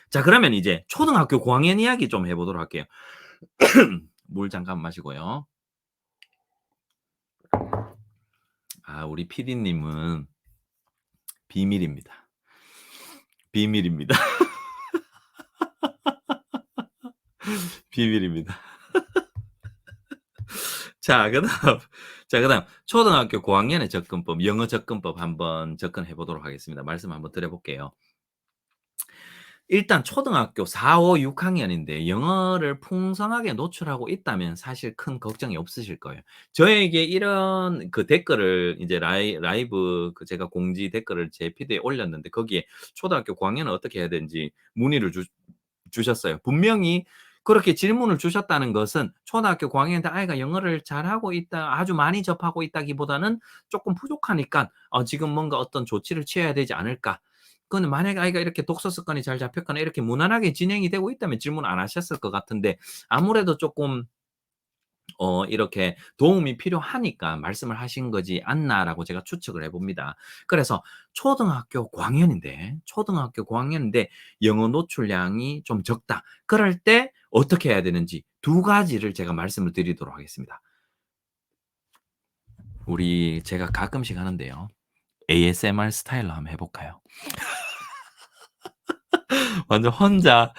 Speaker 1: 자 그러면 이제 초등학교 고학년 이야기 좀 해 보도록 할게요. 물 잠깐 마시고요. 우리 PD님은 비밀입니다. 비밀입니다. 비밀입니다. 자 그다음 초등학교 고학년의 접근법, 영어 접근법 한번 접근해 보도록 하겠습니다. 말씀 한번 드려 볼게요. 일단 초등학교 4, 5, 6학년인데 영어를 풍성하게 노출하고 있다면 사실 큰 걱정이 없으실 거예요. 저에게 이런 그 댓글을 이제 라이브 그 제가 공지 댓글을 제 피드에 올렸는데 거기에 초등학교 고학년은 어떻게 해야 되는지 문의를 주셨어요. 분명히 그렇게 질문을 주셨다는 것은 초등학교 고학년인데 아이가 영어를 잘하고 있다, 아주 많이 접하고 있다기보다는 조금 부족하니까 지금 뭔가 어떤 조치를 취해야 되지 않을까. 그거는 만약에 아이가 이렇게 독서 습관이 잘 잡혔거나 이렇게 무난하게 진행이 되고 있다면 질문 안 하셨을 것 같은데 아무래도 조금 이렇게 도움이 필요하니까 말씀을 하신 거지 않나라고 제가 추측을 해 봅니다. 그래서 초등학교 고학년인데 영어 노출량이 좀 적다. 그럴 때 어떻게 해야 되는지 두 가지를 제가 말씀을 드리도록 하겠습니다. 제가 가끔씩 하는데요. ASMR 스타일로 한번 해 볼까요? 완전 혼자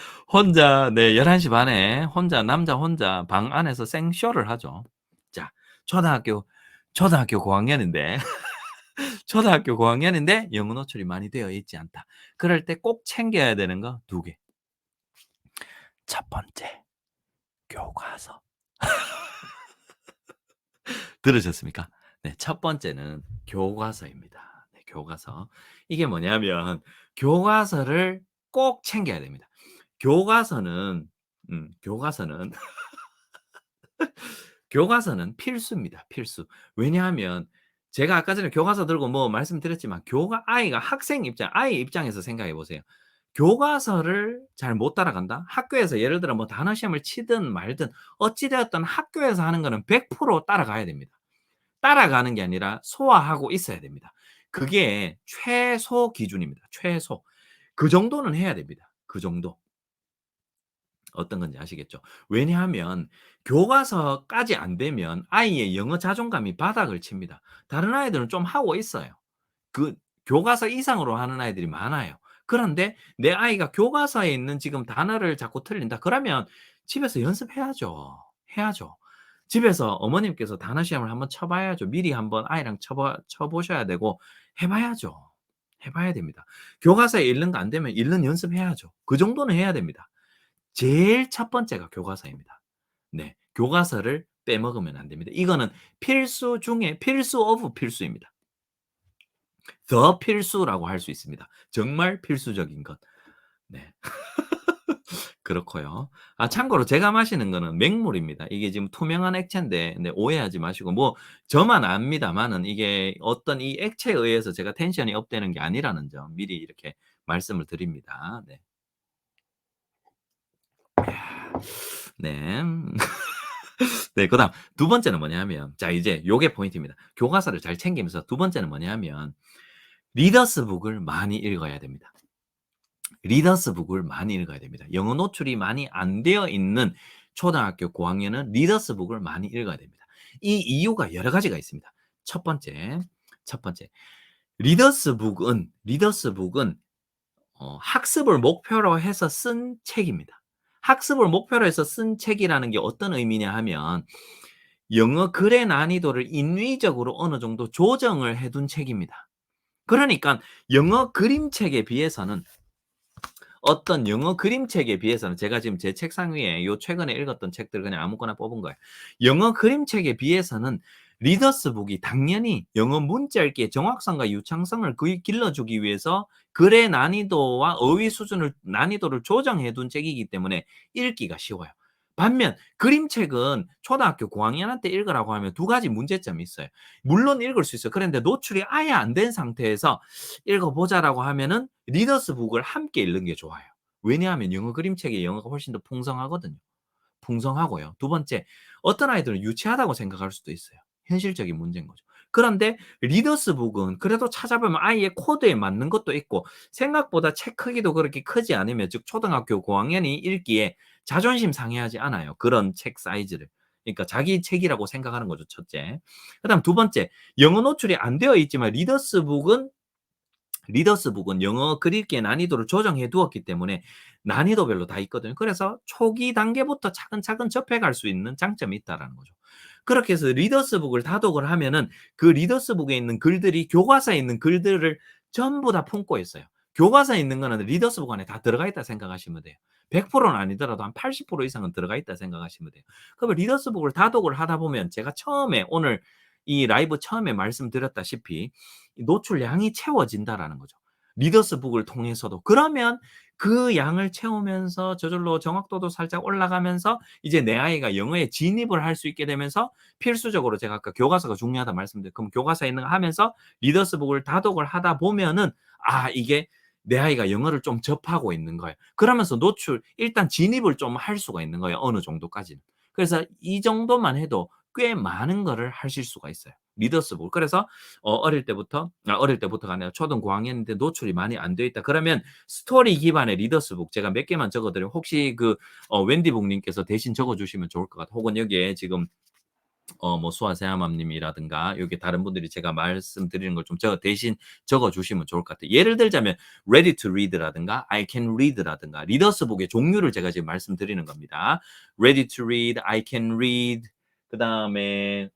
Speaker 1: 네 11시 반에 남자 혼자 방 안에서 생쇼를 하죠. 자 초등학교 고학년인데 초등학교 고학년인데 영어 노출이 많이 되어 있지 않다. 그럴 때 꼭 챙겨야 되는 거 2개. 첫 번째, 교과서. 들으셨습니까? 네, 첫 번째는 교과서입니다. 네, 교과서. 이게 뭐냐면 교과서를 꼭 챙겨야 됩니다. 교과서는 교과서는 교과서는 필수입니다. 필수. 왜냐하면 제가 아까 전에 교과서 들고 뭐 말씀드렸지만 아이가 학생 입장, 아이 입장에서 생각해 보세요. 교과서를 잘 못 따라간다? 학교에서 예를 들어 뭐 단어 시험을 치든 말든 어찌 되었든 학교에서 하는 거는 100% 따라가야 됩니다. 따라가는 게 아니라 소화하고 있어야 됩니다. 그게 최소 기준입니다. 최소. 그 정도는 해야 됩니다. 그 정도. 어떤 건지 아시겠죠? 왜냐하면 교과서까지 안 되면 아이의 영어 자존감이 바닥을 칩니다. 다른 아이들은 좀 하고 있어요. 그 교과서 이상으로 하는 아이들이 많아요. 그런데 내 아이가 교과서에 있는 지금 단어를 자꾸 틀린다. 그러면 집에서 연습해야죠. 해야죠. 집에서 어머님께서 단어 시험을 한번 쳐 봐야죠. 미리 한번 아이랑 쳐 보셔야 되고 해 봐야죠. 해 봐야 됩니다. 교과서에 읽는 거 안 되면 읽는 연습해야죠. 그 정도는 해야 됩니다. 제일 첫 번째가 교과서입니다. 네. 교과서를 빼먹으면 안 됩니다. 이거는 필수 중에 필수 오브 필수입니다. 더 필수라고 할 수 있습니다. 정말 필수적인 것. 네. 그렇고요. 참고로 제가 마시는 거는 맹물입니다. 이게 지금 투명한 액체인데 네, 오해하지 마시고 뭐 저만 압니다마는 이게 어떤 이 액체에 의해서 제가 텐션이 업되는 게 아니라는 점 미리 이렇게 말씀을 드립니다. 네. 네. 네. 그다음 두 번째는 뭐냐면 자 이제 요게 포인트입니다. 교과서를 잘 챙기면서 두 번째는 뭐냐면 리더스 북을 많이 읽어야 됩니다. 리더스 북을 많이 읽어야 됩니다. 영어 노출이 많이 안 되어 있는 초등학교 고학년은 리더스 북을 많이 읽어야 됩니다. 이 이유가 여러 가지가 있습니다. 첫 번째, 첫 번째. 리더스 북은 학습을 목표로 해서 쓴 책입니다. 학습을 목표로 해서 쓴 책이라는 게 어떤 의미냐 하면 영어 글의 난이도를 인위적으로 어느 정도 조정을 해둔 책입니다. 그러니까 영어 그림책에 비해서는 어떤 영어 그림책에 비해서는 제가 지금 제 책상 위에 요 최근에 읽었던 책들 그냥 아무거나 뽑은 거예요. 영어 그림책에 비해서는 리더스 북이 당연히 영어 문자 읽기의 정확성과 유창성을 길러주기 위해서 글의 난이도와 어휘 수준을 난이도를 조정해 둔 책이기 때문에 읽기가 쉬워요. 반면 그림책은 초등학교 고학년한테 읽으라고 하면 두 가지 문제점이 있어요. 물론 읽을 수 있어요. 그런데 노출이 아예 안 된 상태에서 읽어보자라고 하면은 리더스 북을 함께 읽는 게 좋아요. 왜냐하면 영어 그림책의 영어가 훨씬 더 풍성하거든요. 풍성하고요. 두 번째, 어떤 아이들은 유치하다고 생각할 수도 있어요. 현실적인 문제인 거죠. 그런데 리더스 북은 그래도 찾아보면 아이의 코드에 맞는 것도 있고 생각보다 책 크기도 그렇게 크지 않으면 즉 초등학교 고학년이 읽기에 자존심 상해하지 않아요. 그런 책 사이즈를. 그러니까 자기 책이라고 생각하는 거죠, 첫째. 그다음 두 번째, 영어 노출이 안 되어 있지만 리더스북은 영어 글 읽기의 난이도를 조정해 두었기 때문에 난이도별로 다 있거든요. 그래서 초기 단계부터 차근차근 접해갈 수 있는 장점이 있다라는 거죠. 그렇게 해서 리더스북을 다독을 하면은 그 리더스북에 있는 글들이 교과서에 있는 글들을 전부 다 품고 있어요. 교과서에 있는 거는 리더스북 안에 다 들어가 있다 생각하시면 돼요. 100%는 아니더라도 한 80% 이상은 들어가 있다 생각하시면 돼요. 그러면 리더스북을 다독을 하다 보면 제가 처음에 오늘 이 라이브 처음에 말씀드렸다시피 노출량이 채워진다라는 거죠. 리더스북을 통해서도. 그러면 그 양을 채우면서 저절로 정확도도 살짝 올라가면서 이제 내 아이가 영어에 진입을 할 수 있게 되면서 필수적으로 제가 아까 교과서가 중요하다 말씀드렸 그럼 교과서에 있는 거 하면서 리더스북을 다독을 하다 보면은 이게 내 아이가 영어를 좀 접하고 있는 거예요. 그러면서 일단 진입을 좀 할 수가 있는 거예요. 어느 정도까지는. 그래서 이 정도만 해도 꽤 많은 거를 하실 수가 있어요. 리더스북. 그래서 어릴 때부터가 아니라 초등 고학년인데 노출이 많이 안 돼 있다. 그러면 스토리 기반의 리더스북 제가 몇 개만 적어 드리면 혹시 웬디북 님께서 대신 적어 주시면 좋을 것 같아요. 혹은 여기에 지금 뭐 수아세아맘 님이라든가 여기 다른 분들이 제가 말씀드리는 걸 좀 대신 적어 주시면 좋을 것 같아요. 예를 들자면 Ready to Read라든가 I Can Read라든가 리더스북의 종류를 제가 지금 말씀드리는 겁니다. Ready to Read, I Can Read, 그다음에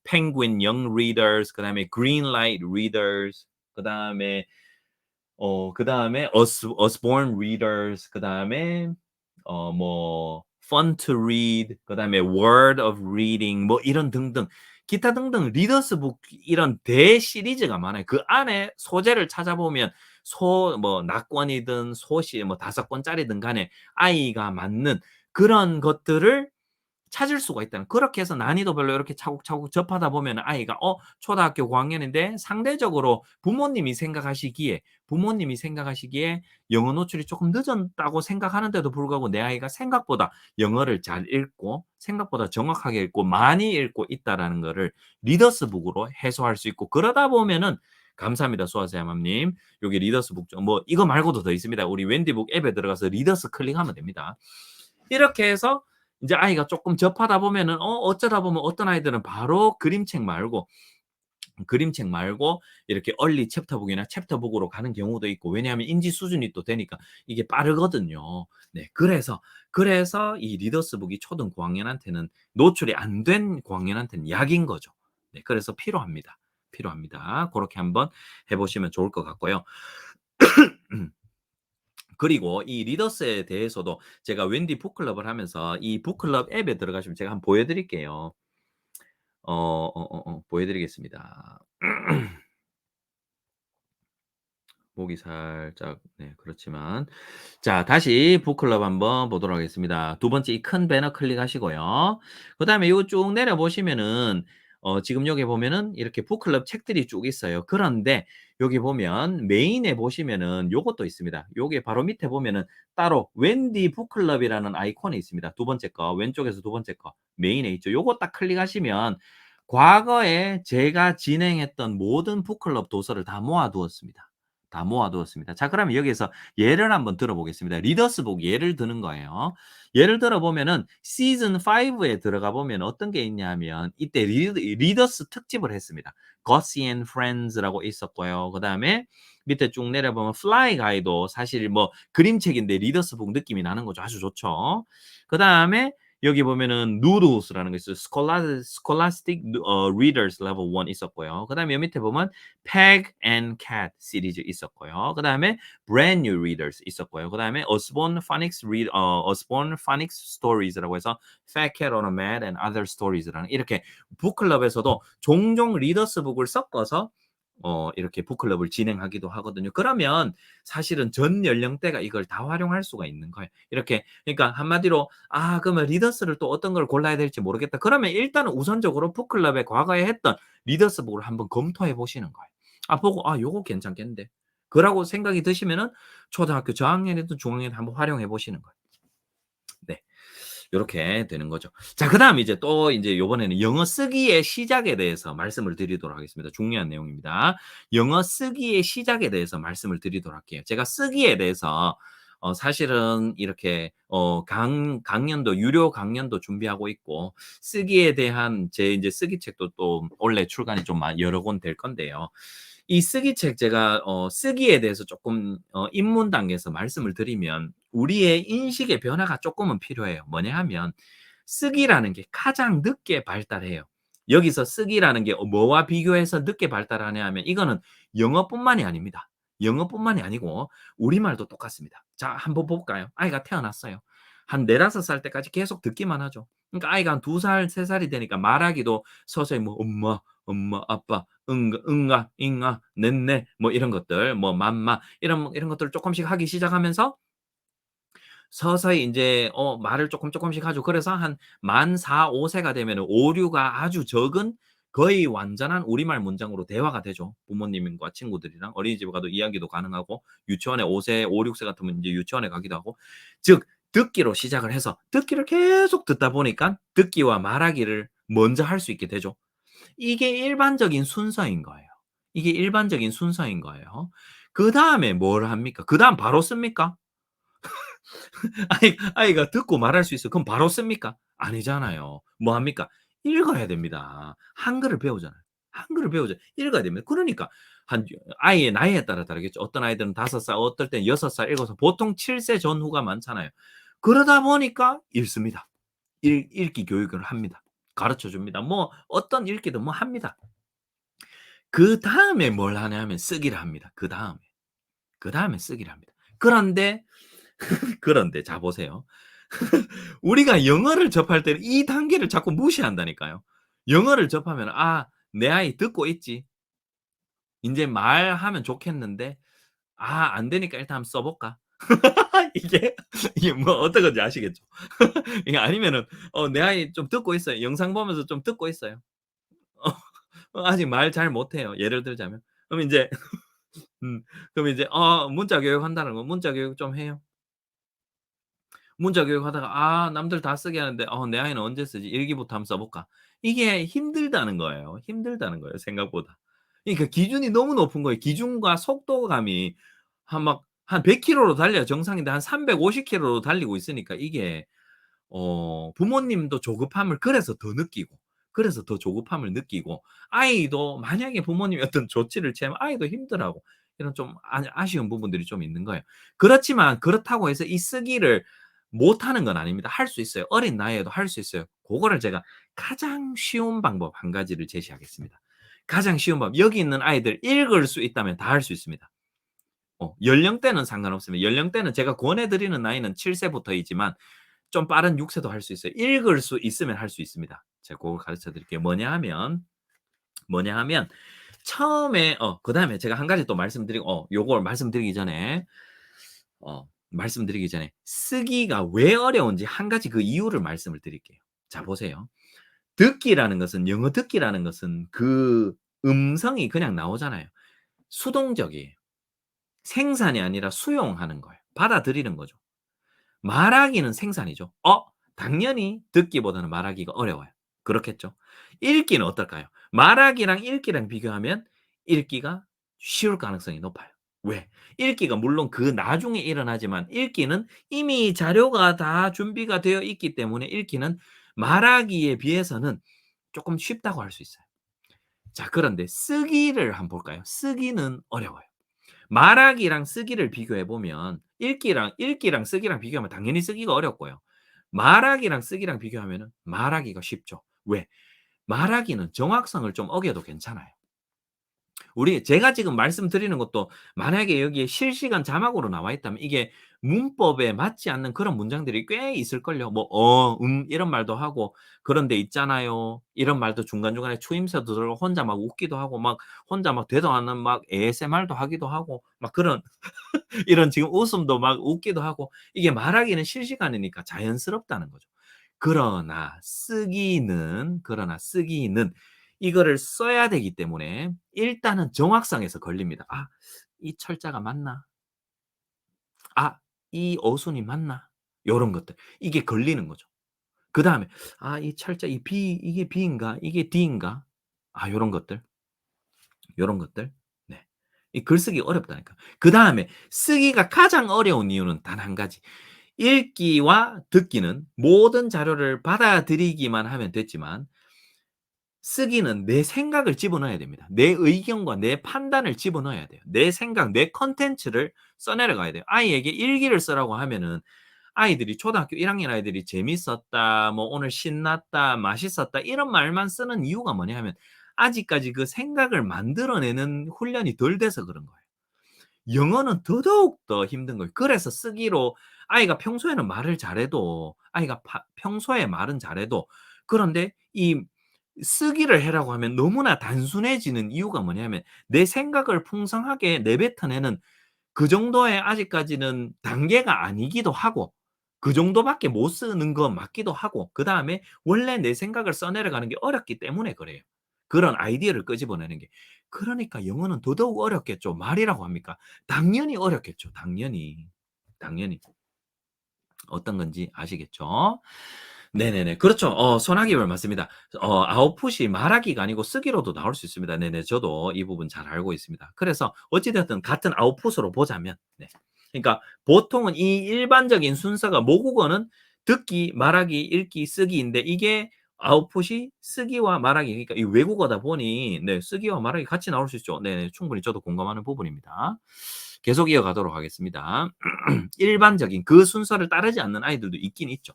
Speaker 1: penguin young readers, 그다음에 green light readers, 그다음에 그다음에 Usborne readers, 그다음에 뭐 fun to read, 그다음에 word of reading 뭐 이런 등등 기타 등등 리더스 북 이런 대 시리즈가 많아요. 그 안에 소재를 찾아보면 뭐 낙권이든 소시 뭐 5권짜리든 간에 아이가 맞는 그런 것들을 찾을 수가 있다는, 그렇게 해서 난이도별로 이렇게 차곡차곡 접하다 보면 아이가 초등학교 고학년인데 상대적으로 부모님이 생각하시기에 영어 노출이 조금 늦었다고 생각하는데도 불구하고 내 아이가 생각보다 영어를 잘 읽고 생각보다 정확하게 읽고 많이 읽고 있다라는 거를 리더스북으로 해소할 수 있고, 그러다 보면은 감사합니다. 수아세아맘님. 여기 리더스북 뭐 이거 말고도 더 있습니다. 우리 웬디북 앱에 들어가서 리더스 클릭하면 됩니다. 이렇게 해서 이제 아이가 조금 접하다 보면은 어쩌다 보면 어떤 아이들은 바로 그림책 말고 이렇게 얼리 챕터북이나 챕터북으로 가는 경우도 있고, 왜냐하면 인지 수준이 또 되니까 이게 빠르거든요. 네, 그래서 이 리더스북이 초등 고학년한테는 노출이 안 된 고학년한테는 약인 거죠. 네, 그래서 필요합니다. 그렇게 한번 해보시면 좋을 것 같고요. 그리고 이 리더스에 대해서도 제가 웬디 북클럽을 하면서 이 북클럽 앱에 들어가시면 제가 한번 보여드릴게요. 보여드리겠습니다. 보기 살짝 그렇지만 자, 다시 북클럽 한번 보도록 하겠습니다. 두 번째 이 큰 배너 클릭하시고요. 그다음에 요 쭉 내려 보시면은 지금 여기 보면은 이렇게 북클럽 책들이 쭉 있어요. 그런데 여기 보면 메인에 보시면은 요것도 있습니다. 요게 바로 밑에 보면은 따로 웬디 북클럽이라는 아이콘이 있습니다. 두 번째 거 왼쪽에서 두 번째 거 메인에 있죠. 요거 딱 클릭하시면 과거에 제가 진행했던 모든 북클럽 도서를 다 모아 두었습니다. 자, 그러면 여기에서 예를 한번 들어보겠습니다. 리더스북 예를 드는 거예요. 예를 들어 보면은 시즌 5에 들어가 보면 어떤 게 있냐면 이때 리더스 특집을 했습니다. Gossy and Friends라고 있었고요. 그다음에 밑에 쭉 내려보면 Fly Guy도 사실 뭐 그림책인데 리더스북 느낌이 나는 거죠. 아주 좋죠. 그다음에 여기 보면은 누드스라는 게 있어요. Scholastic Readers Level 1 있었고요. 그다음에 여기 밑에 보면 Peg and Cat 시리즈 있었고요. 그다음에 Brand New Readers 있었고요. 그다음에 Usborne Phonics Stories라고 해서 Fat Cat on a Mat and Other Stories라는 이렇게 북클럽에서도 종종 리더스북을 섞어서 이렇게 북클럽을 진행하기도 하거든요. 그러면 사실은 전 연령대가 이걸 다 활용할 수가 있는 거예요. 이렇게 그러니까 한마디로 그러면 리더스를 또 어떤 걸 골라야 될지 모르겠다. 그러면 일단은 우선적으로 북클럽에 과거에 했던 리더스북을 한번 검토해 보시는 거예요. 보고 요거 괜찮겠는데. 그라고 생각이 드시면은 초등학교 저학년이든 중학년이든 한번 활용해 보시는 거예요. 네. 요렇게 되는 거죠. 자, 그다음 이제 또 이제 요번에는 영어 쓰기의 시작에 대해서 말씀을 드리도록 하겠습니다. 중요한 내용입니다. 영어 쓰기의 시작에 대해서 말씀을 드리도록 할게요. 제가 쓰기에 대해서 사실은 이렇게 강연도 유료 강연도 준비하고 있고, 쓰기에 대한 제 이제 쓰기 책도 또 올해 출간이 좀 여러 권 될 건데요. 이 쓰기 책 제가 쓰기에 대해서 조금 입문 단계에서 말씀을 드리면 우리의 인식의 변화가 조금은 필요해요. 뭐냐 하면 쓰기라는 게 가장 늦게 발달해요. 여기서 쓰기라는 게 뭐와 비교해서 늦게 발달하냐 하면 이거는 영어뿐만이 아닙니다. 영어뿐만이 아니고 우리말도 똑같습니다. 자, 한번 볼까요? 아이가 태어났어요. 한 4-5살 때까지 계속 듣기만 하죠. 그러니까 아이가 한 2살, 3살이 되니까 말하기도 서서히 뭐 엄마, 아빠, 응가, 잉아, 넷네 뭐 이런 것들, 뭐 맘마 이런 것들을 조금씩 하기 시작하면서 서서히 인제 말을 조금씩 하죠. 그래서 한 만 4-5세가 되면은 오류가 아주 적은 거의 완전한 우리말 문장으로 대화가 되죠. 부모님과 친구들이랑 어린이집에 가도 이야기도 가능하고, 유치원에 5세, 5-6세 같으면 인제 유치원에 가기도 하고, 즉 듣기로 시작을 해서 듣기를 계속 듣다 보니까 듣기와 말하기를 먼저 할 수 있게 되죠. 이게 일반적인 순서인 거예요. 그다음에 뭘 합니까? 그다음 바로 씁니까? 아이가 듣고 말할 수 있어요. 그럼 바로 씁니까? 아니잖아요. 뭐 합니까? 읽어야 됩니다. 한글을 배우잖아요. 읽어야 됩니다. 그러니까 한 아이의 나이에 따라 다르겠죠. 어떤 아이들은 5살, 어떨 땐 6살, 7살, 보통 7세 전후가 많잖아요. 그러다 보니까 읽습니다. 읽기 교육을 합니다. 가르쳐 줍니다. 뭐 어떤 읽기도 뭐 합니다. 그다음에 뭘 하냐면 쓰기를 합니다. 그다음에 쓰기를 합니다. 그런데 자 보세요. 우리가 영어를 접할 때는 이 단계를 자꾸 무시한다니까요. 영어를 접하면 '아 내 아이 듣고 있지. 인제 말하면 좋겠는데 안 되니까 일단 한번 써 볼까?' 이게 이게 뭐 어떤 건지 아시겠죠? 이게 아니면은 내 아이 좀 듣고 있어요. 영상 보면서 좀 듣고 있어요. 아직 말 잘 못해요. 예를 들자면. 그럼 인제 음 그럼 이제 문자 교육한다는 거 문자 교육 좀 해요. 문자 교육하다가 남들 다 쓰게 하는데 '내 아이는 언제 쓰지? 일기부터 한번 써 볼까?' 이게 힘들다는 거예요. 힘들다는 거예요 생각보다. 그러니까 기준이 너무 높은 거예요. 기준과 속도감이 한 100 킬로로 달려야 정상인데 한 350 킬로로 달리고 있으니까 이게 부모님도 조급함을 그래서 더 느끼고 그래서 더 조급함을 느끼고 아이도 만약에 부모님이 어떤 조치를 취하면 아이도 힘들어하고 이런 좀 아쉬운 부분들이 좀 있는 거예요. 그렇지만 그렇다고 해서 이 쓰기를 못하는 건 아닙니다. 할 수 있어요. 어린 나이에도 할 수 있어요. 고거를 제가 가장 쉬운 방법 한 가지를 제시하겠습니다. 가장 쉬운 방법. 여기 있는 아이들 읽을 수 있다면 다 할 수 있습니다. 연령대는 상관없습니다. 연령대는 제가 권해 드리는 나이는 7 세부터이지만 좀 빠른 6 세도 할 수 있어요. 읽을 수 있으면 할 수 있습니다. 제가 고걸 가르쳐 드릴게요. 뭐냐 하면 처음에 그다음에 제가 한 가지 또 말씀드리고 요걸 말씀드리기 전에 쓰기가 왜 어려운지 한 가지 그 이유를 말씀을 드릴게요. 자 보세요. 영어 듣기라는 것은 그 음성이 그냥 나오잖아요. 수동적이에요. 생산이 아니라 수용하는 거예요. 받아들이는 거죠. 말하기는 생산이죠. 당연히 듣기보다는 말하기가 어려워요. 그렇겠죠. 읽기는 어떨까요? 말하기랑 읽기랑 비교하면 읽기가 쉬울 가능성이 높아요. 왜? 읽기가 물론 그 나중에 일어나지만 읽기는 이미 자료가 다 준비가 되어 있기 때문에 읽기는 말하기에 비해서는 쪼끔 쉽다고 할 수 있어요. 자 그런데 쓰기를 한번 볼까요? 쓰기는 어려워요. 말하기랑 쓰기를 비교해 보면 읽기랑 쓰기랑 비교하면 당연히 쓰기가 어렵고요. 말하기랑 쓰기랑 비교하면은 말하기가 쉽죠. 왜? 말하기는 정확성을 좀 어겨도 괜찮아요. 제가 지금 말씀드리는 것도 만약에 여기에 실시간 자막으로 나와 있다면 이게 문법에 맞지 않는 그런 문장들이 꽤 있을걸요. 뭐 이런 말도 하고 "그런 데 있잖아요." 이런 말도 중간중간에 추임새도 들어가고 혼자 막 웃기도 하고 막 혼자 막 되도 않는 막 ASMR도 하기도 하고 막 그런 이런 지금 웃음도 막 웃기도 하고 이게 말하기는 실시간이니까 자연스럽다는 거죠. 그러나 쓰기는 이거를 써야 되기 때문에 일단은 정확성에서 걸립니다. '아 이 철자가 맞나? 아 이 어순이 맞나?' 요런 것들. 이게 걸리는 거죠. 그다음에 '아 이 철자 이 비 이게 비인가? 이게 디인가?' 요런 것들. 요런 것들. 네. 이 글쓰기 어렵다니까. 그다음에 쓰기가 가장 어려운 이유는 단 한 가지. 읽기와 듣기는 모든 자료를 받아들이기만 하면 됐지만 쓰기는 내 생각을 집어넣어야 됩니다. 내 의견과 내 판단을 집어넣어야 돼요. 내 생각, 내 콘텐츠를 써내려 가야 돼요. 아이에게 일기를 쓰라고 하면은 아이들이 초등학교 1 학년 아이들이 "재밌었다." 뭐 "오늘 신났다." "맛있었다." 이런 말만 쓰는 이유가 뭐냐 하면 아직까지 그 생각을 만들어내는 훈련이 덜 돼서 그런 거예요. 영어는 더더욱 더 힘든 거예요. 그래서 쓰기로 아이가 평소에는 말을 잘해도 아이가 평소에 말은 잘해도 그런데 이 쓰기를 해라고 하면 너무나 단순해지는 이유가 뭐냐면 내 생각을 풍성하게 내뱉어내는 그 정도의 아직까지는 단계가 아니기도 하고 그 정도밖에 못 쓰는 거 맞기도 하고 그다음에 원래 내 생각을 써내려가는 게 어렵기 때문에 그래요. 그런 아이디어를 끄집어내는 게. 그러니까 영어는 더더욱 어렵겠죠. 말이라고 합니까? 당연히 어렵겠죠. 당연히. 당연히. 어떤 건지 아시겠죠? 네네네. 그렇죠. 손아귀 말 맞습니다. 아웃풋이 말하기가 아니고 쓰기로도 나올 수 있습니다. 네네. 저도 이 부분 잘 알고 있습니다. 그래서 어찌 됐든 같은 아웃풋으로 보자면 그러니까 보통은 이 일반적인 순서가 모국어는 듣기, 말하기, 읽기, 쓰기인데 이게 아웃풋이 쓰기와 말하기 그러니까 이 외국어다 보니 쓰기와 말하기 같이 나올 수 있죠. 네. 충분히 저도 공감하는 부분입니다. 계속 이어가도록 하겠습니다. 일반적인 그 순서를 따르지 않는 아이들도 있긴 있죠.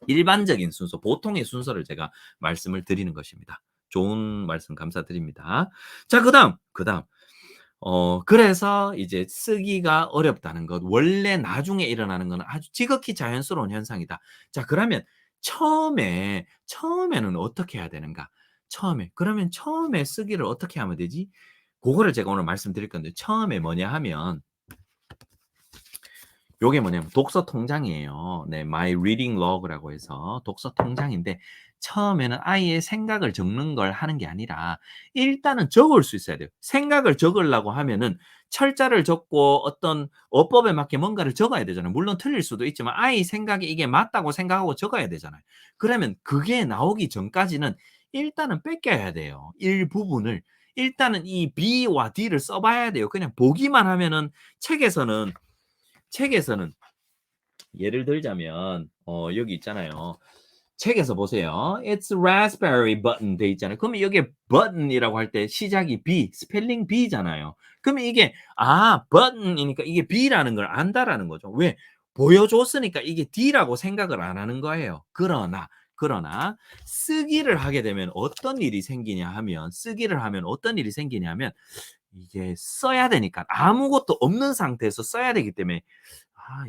Speaker 1: 일반적인 순서, 보통의 순서를 제가 말씀을 드리는 것입니다. 좋은 말씀 감사드립니다. 자, 그다음. 그래서 이제 쓰기가 어렵다는 것, 원래 나중에 일어나는 거는 아주 지극히 자연스러운 현상이다. 자, 그러면 처음에는 어떻게 해야 되는가? 그러면 처음에 쓰기를 어떻게 하면 되지? 그거를 제가 오늘 말씀드릴 건데, 처음에 뭐냐 하면, 요게 뭐냐면 독서 통장이에요. 네, My Reading Log라고 해서 독서 통장인데, 처음에는 아이의 생각을 적는 걸 하는 게 아니라 일단은 적을 수 있어야 돼요. 생각을 적으려고 하면은 철자를 적고 어떤 어법에 맞게 뭔가를 적어야 되잖아요. 물론 틀릴 수도 있지만 아이 생각이 이게 맞다고 생각하고 적어야 되잖아요. 그러면 그게 나오기 전까지는 일단은 뺏겨야 돼요. 일부분을. 일단은 이 B와 D를 써봐야 돼요. 그냥 보기만 하면은 책에서는 예를 들자면 여기 있잖아요. 책에서 보세요. It's raspberry button 돼 있잖아요. 그러면 여기에 button이라고 할 때 시작이 B, 스펠링 B잖아요. 그러면 이게 button이니까 이게 B라는 걸 안다라는 거죠. 왜? 보여줬으니까 이게 D라고 생각을 안 하는 거예요. 그러나 쓰기를 하게 되면 어떤 일이 생기냐 하면 이게 써야 되니까 아무것도 없는 상태에서 써야 되기 때문에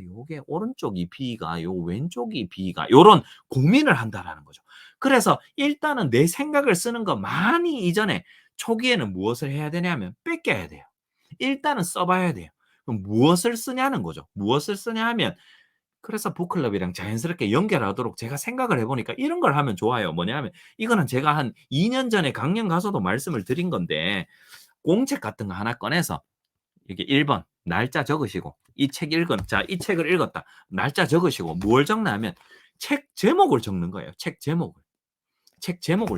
Speaker 1: 요게 오른쪽이 B가 요 왼쪽이 B가 요런 고민을 한다라는 거죠. 그래서 일단은 내 생각을 쓰는 거 많이 이전에 초기에는 무엇을 해야 되냐면 뺏겨야 돼요. 일단은 써 봐야 돼요. 그럼 무엇을 쓰냐는 거죠. 무엇을 쓰냐 하면 그래서 북클럽이랑 자연스럽게 연결하도록 제가 생각을 해 보니까 이런 걸 하면 좋아요. 뭐냐 하면 이거는 제가 한 2년 전에 강연 가서도 말씀을 드린 건데 공책 같은 거 하나 꺼내서 이게 1번 날짜 적으시고 이 책을 읽었다. 날짜 적으시고 뭘 적나 하면 책 제목을 적는 거예요. 책 제목을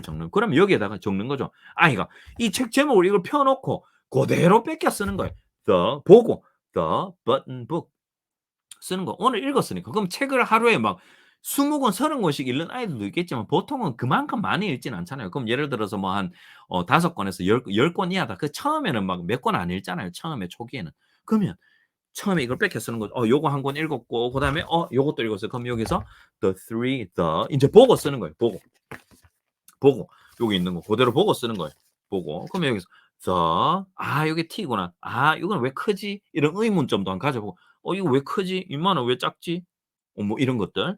Speaker 1: 적는. 그러면 여기에다가 적는 거죠. 아이가 이 책 제목을 이걸 펴 놓고 고대로 뺏겨 쓰는 거예요. The button book 쓰는 거. 오늘 읽었으니까. 그럼 책을 하루에 막 20 권, 30 권씩 읽는 아이들도 있겠지만 보통은 그만큼 많이 읽진 않잖아요. 그럼 예를 들어서 뭐 한 5 권에서 10 권 이하다. 그 처음에는 막 몇 권 안 읽잖아요, 처음에 초기에는. 그러면 처음에 이걸 뺏겨 쓰는 거죠. 요거 한 권 읽었고 그다음에 요것도 읽었어요. 그럼 여기서 인제 보고 쓰는 거예요. 보고. 여기 있는 거 그대로 보고 쓰는 거예요. 보고. 그러면 여기서 요게 T구나. 이건 왜 크지? 이런 의문점도 한번 가져보고 이거 왜 크지? 이만은 왜 작지? 뭐 이런 것들.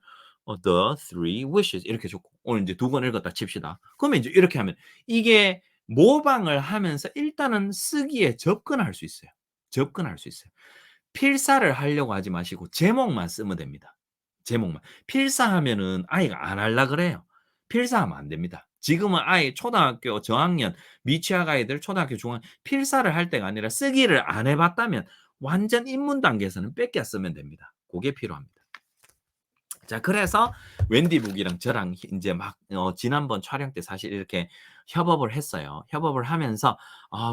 Speaker 1: The three wishes 이렇게 적고 오늘 인제 2권 읽었다 칩시다. 그러면 인제 이렇게 하면 이게 모방을 하면서 일단은 쓰기에 접근할 수 있어요. 필사를 하려고 하지 마시고 제목만 쓰면 됩니다. 제목만. 필사하면은 아이가 안 할라 그래요. 필사하면 안 됩니다. 지금은 아이 초등학교 저학년 미취학 아이들 초등학교 중학 필사를 할 때가 아니라 쓰기를 안 해 봤다면 완전 입문 단계에서는 뺏겨 쓰면 됩니다. 고게 필요합니다. 자, 그래서 웬디북이랑 저랑 인제 막 지난번 촬영 때 사실 이렇게 협업을 했어요. 협업을 하면서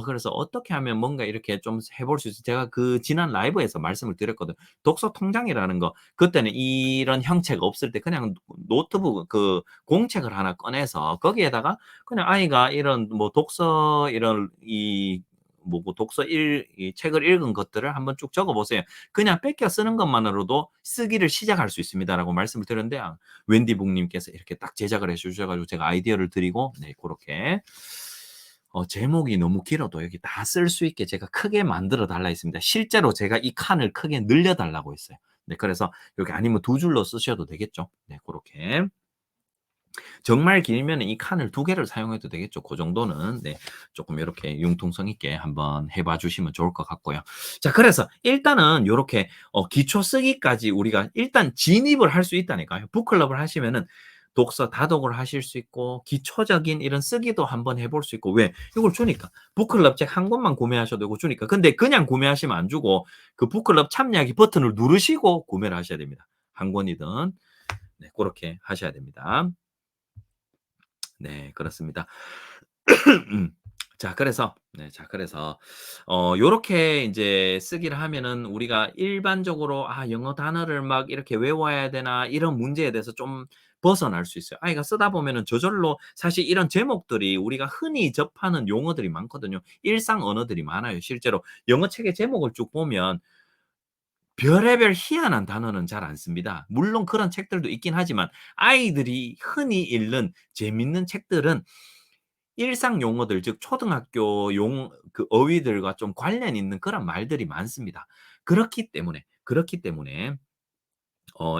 Speaker 1: 그래서 어떻게 하면 뭔가 이렇게 좀 해볼 수 있을지 제가 그 지난 라이브에서 말씀을 드렸거든요. 독서 통장이라는 거 그때는 이런 형체가 없을 때 그냥 노트북 그 공책을 하나 꺼내서 거기에다가 그냥 아이가 이런 뭐 독서 이런 이 뭐고 독서 이 책을 읽은 것들을 한번 쭉 적어 보세요. 그냥 뺏겨 쓰는 것만으로도 쓰기를 시작할 수 있습니다라고 말씀을 드렸는데 웬디북 님께서 이렇게 딱 제작을 해 주셔 가지고 제가 아이디어를 드리고 네 고렇게 제목이 너무 길어도 여기 다 쓸 수 있게 제가 크게 만들어 달라 했습니다. 실제로 제가 이 칸을 크게 늘려 달라고 했어요. 네, 그래서 여기 아니면 2줄로 쓰셔도 되겠죠. 네, 고렇게. 정말 길면 이 칸을 2개를 사용해도 되겠죠. 그 정도는 네, 조금 이렇게 융통성 있게 한번 해 봐 주시면 좋을 것 같고요. 자, 그래서 일단은 요렇게 기초 쓰기까지 우리가 일단 진입을 할 수 있다니까요. 북클럽을 하시면은 독서 다독을 하실 수 있고 기초적인 이런 쓰기도 한번 해볼 수 있고 왜? 이걸 주니까. 북클럽 책 한 권만 구매하셔도 이거 주니까. 근데 그냥 구매하시면 안 주고 그 북클럽 참여하기 버튼을 누르시고 구매를 하셔야 됩니다. 한 권이든. 네, 고렇게 하셔야 됩니다. 네, 그렇습니다. 그래서 요렇게 인제 쓰기를 하면은 우리가 일반적으로 '영어 단어를 막 이렇게 외워야 되나?' 이런 문제에 대해서 좀 벗어날 수 있어요. 아이가 쓰다 보면은 저절로 사실 이런 제목들이 우리가 흔히 접하는 용어들이 많거든요. 일상 언어들이 많아요. 실제로 영어 책의 제목을 쭉 보면 별의별 희한한 단어는 잘 안 씁니다. 물론 그런 책들도 있긴 하지만 아이들이 흔히 읽는 재밌는 책들은 일상 용어들 즉 초등학교 그 어휘들과 좀 관련 있는 그런 말들이 많습니다. 그렇기 때문에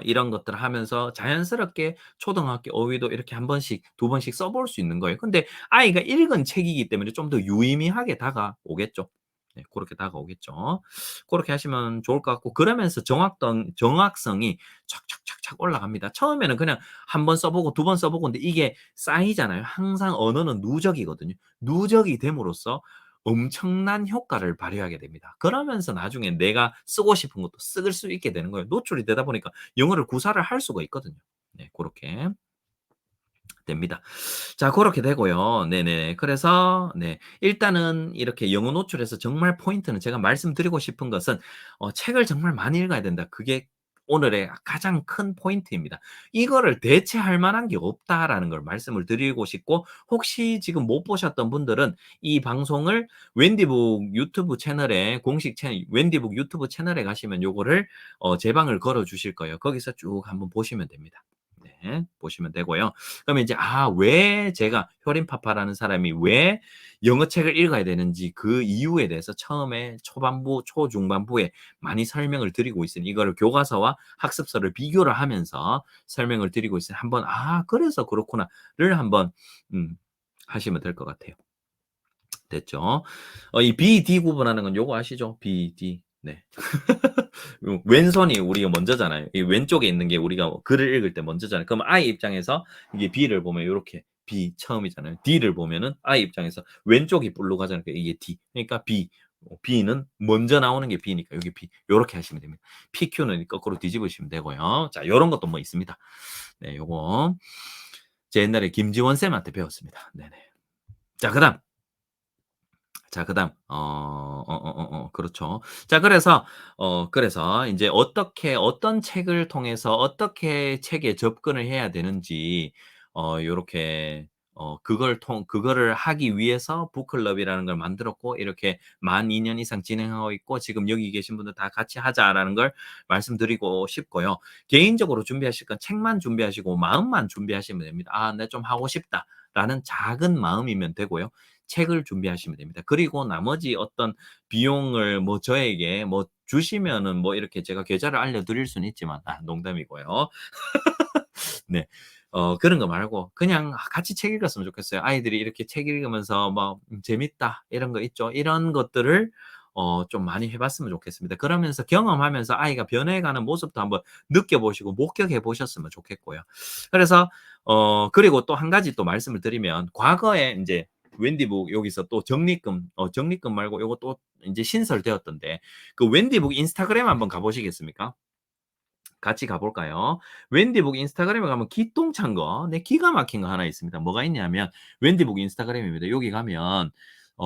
Speaker 1: 이런 것들을 하면서 자연스럽게 초등학교 어휘도 이렇게 한 번씩 두 번씩 써볼 수 있는 거예요. 근데 아이가 읽은 책이기 때문에 좀 더 유의미하게 다가오겠죠. 네 고렇게 다가오겠죠. 고렇게 하시면 좋을 것 같고 그러면서 정확성이 착착착착 올라갑니다. 처음에는 그냥 한 번 써 보고 두 번 써 보고 근데 이게 쌓이잖아요. 항상 언어는 누적이거든요. 누적이 됨으로써 엄청난 효과를 발휘하게 됩니다. 그러면서 나중에 내가 쓰고 싶은 것도 쓸 수 있게 되는 거예요. 노출이 되다 보니까 영어를 구사를 할 수가 있거든요. 네 고렇게 됩니다. 자 고렇게 되고요. 네네. 그래서 네 일단은 이렇게 영어 노출에서 정말 포인트는 제가 말씀드리고 싶은 것은 책을 정말 많이 읽어야 된다. 그게 오늘의 가장 큰 포인트입니다. 이거를 대체할 만한 게 없다라는 걸 말씀을 드리고 싶고 혹시 지금 못 보셨던 분들은 이 방송을 웬디북 유튜브 채널에 공식 채널 웬디북 유튜브 채널에 가시면 요거를 제 방을 걸어 주실 거예요. 거기서 쭉 한번 보시면 됩니다. 네. 보시면 되고요. 그러면 이제 왜 제가 효린파파라는 사람이 왜 영어 책을 읽어야 되는지 그 이유에 대해서 처음에 초반부, 초중반부에 많이 설명을 드리고 있으니 이거를 교과서와 학습서를 비교를 하면서 설명을 드리고 있으니 한번 '그래서 그렇구나.'를 한번 음 하시면 될 것 같아요. 됐죠? 이 B, D 구분하는 건 요거 아시죠? B, D. 네. 왼손이 우리가 먼저잖아요. 이 왼쪽에 있는 게 우리가 글을 읽을 때 먼저잖아요. 그럼 I 입장에서 이게 B를 보면 요렇게 B 처음이잖아요. D를 보면은 I 입장에서 왼쪽이 볼록하잖아요. 그러니까 이게 D. 그러니까 B. B는 먼저 나오는 게 B니까 여기 B. 요렇게 하시면 됩니다. PQ는 거꾸로 뒤집으시면 되고요. 자, 요런 것도 뭐 있습니다. 네, 요거 제 옛날에 김지원 쌤한테 배웠습니다. 네네. 자, 그다음 그렇죠. 자 그래서 인제 어떻게 어떤 책을 통해서 어떻게 책에 접근을 해야 되는지 요렇게 그거를 하기 위해서 북클럽이라는 걸 만들었고 이렇게 만 2년 이상 진행하고 있고 지금 여기 계신 분들 다 같이 하자라는 걸 말씀드리고 싶고요. 개인적으로 준비하실 건 책만 준비하시고 마음만 준비하시면 됩니다. '아 나 좀 하고 싶다.'라는 작은 마음이면 되고요. 책을 준비하시면 됩니다. 그리고 나머지 어떤 비용을 뭐 저에게 뭐 주시면은 뭐 이렇게 제가 계좌를 알려드릴 수는 있지만 농담이고요. 네. 그런 거 말고 그냥 같이 책 읽었으면 좋겠어요. 아이들이 이렇게 책 읽으면서 뭐 "재밌다." 이런 거 있죠. 이런 것들을 좀 많이 해 봤으면 좋겠습니다. 그러면서 경험하면서 아이가 변해가는 모습도 한번 느껴보시고 목격해 보셨으면 좋겠고요. 그래서 그리고 또 한 가지 또 말씀을 드리면 과거에 인제 웬디북 여기서 또 적립금 말고 요거 또 인제 신설되었던데 그 웬디북 인스타그램 한번 가 보시겠습니까? 같이 가 볼까요? 웬디북 인스타그램에 가면 기똥찬 거 기가 막힌 거 하나 있습니다. 뭐가 있냐면 웬디북 인스타그램입니다. 여기 가면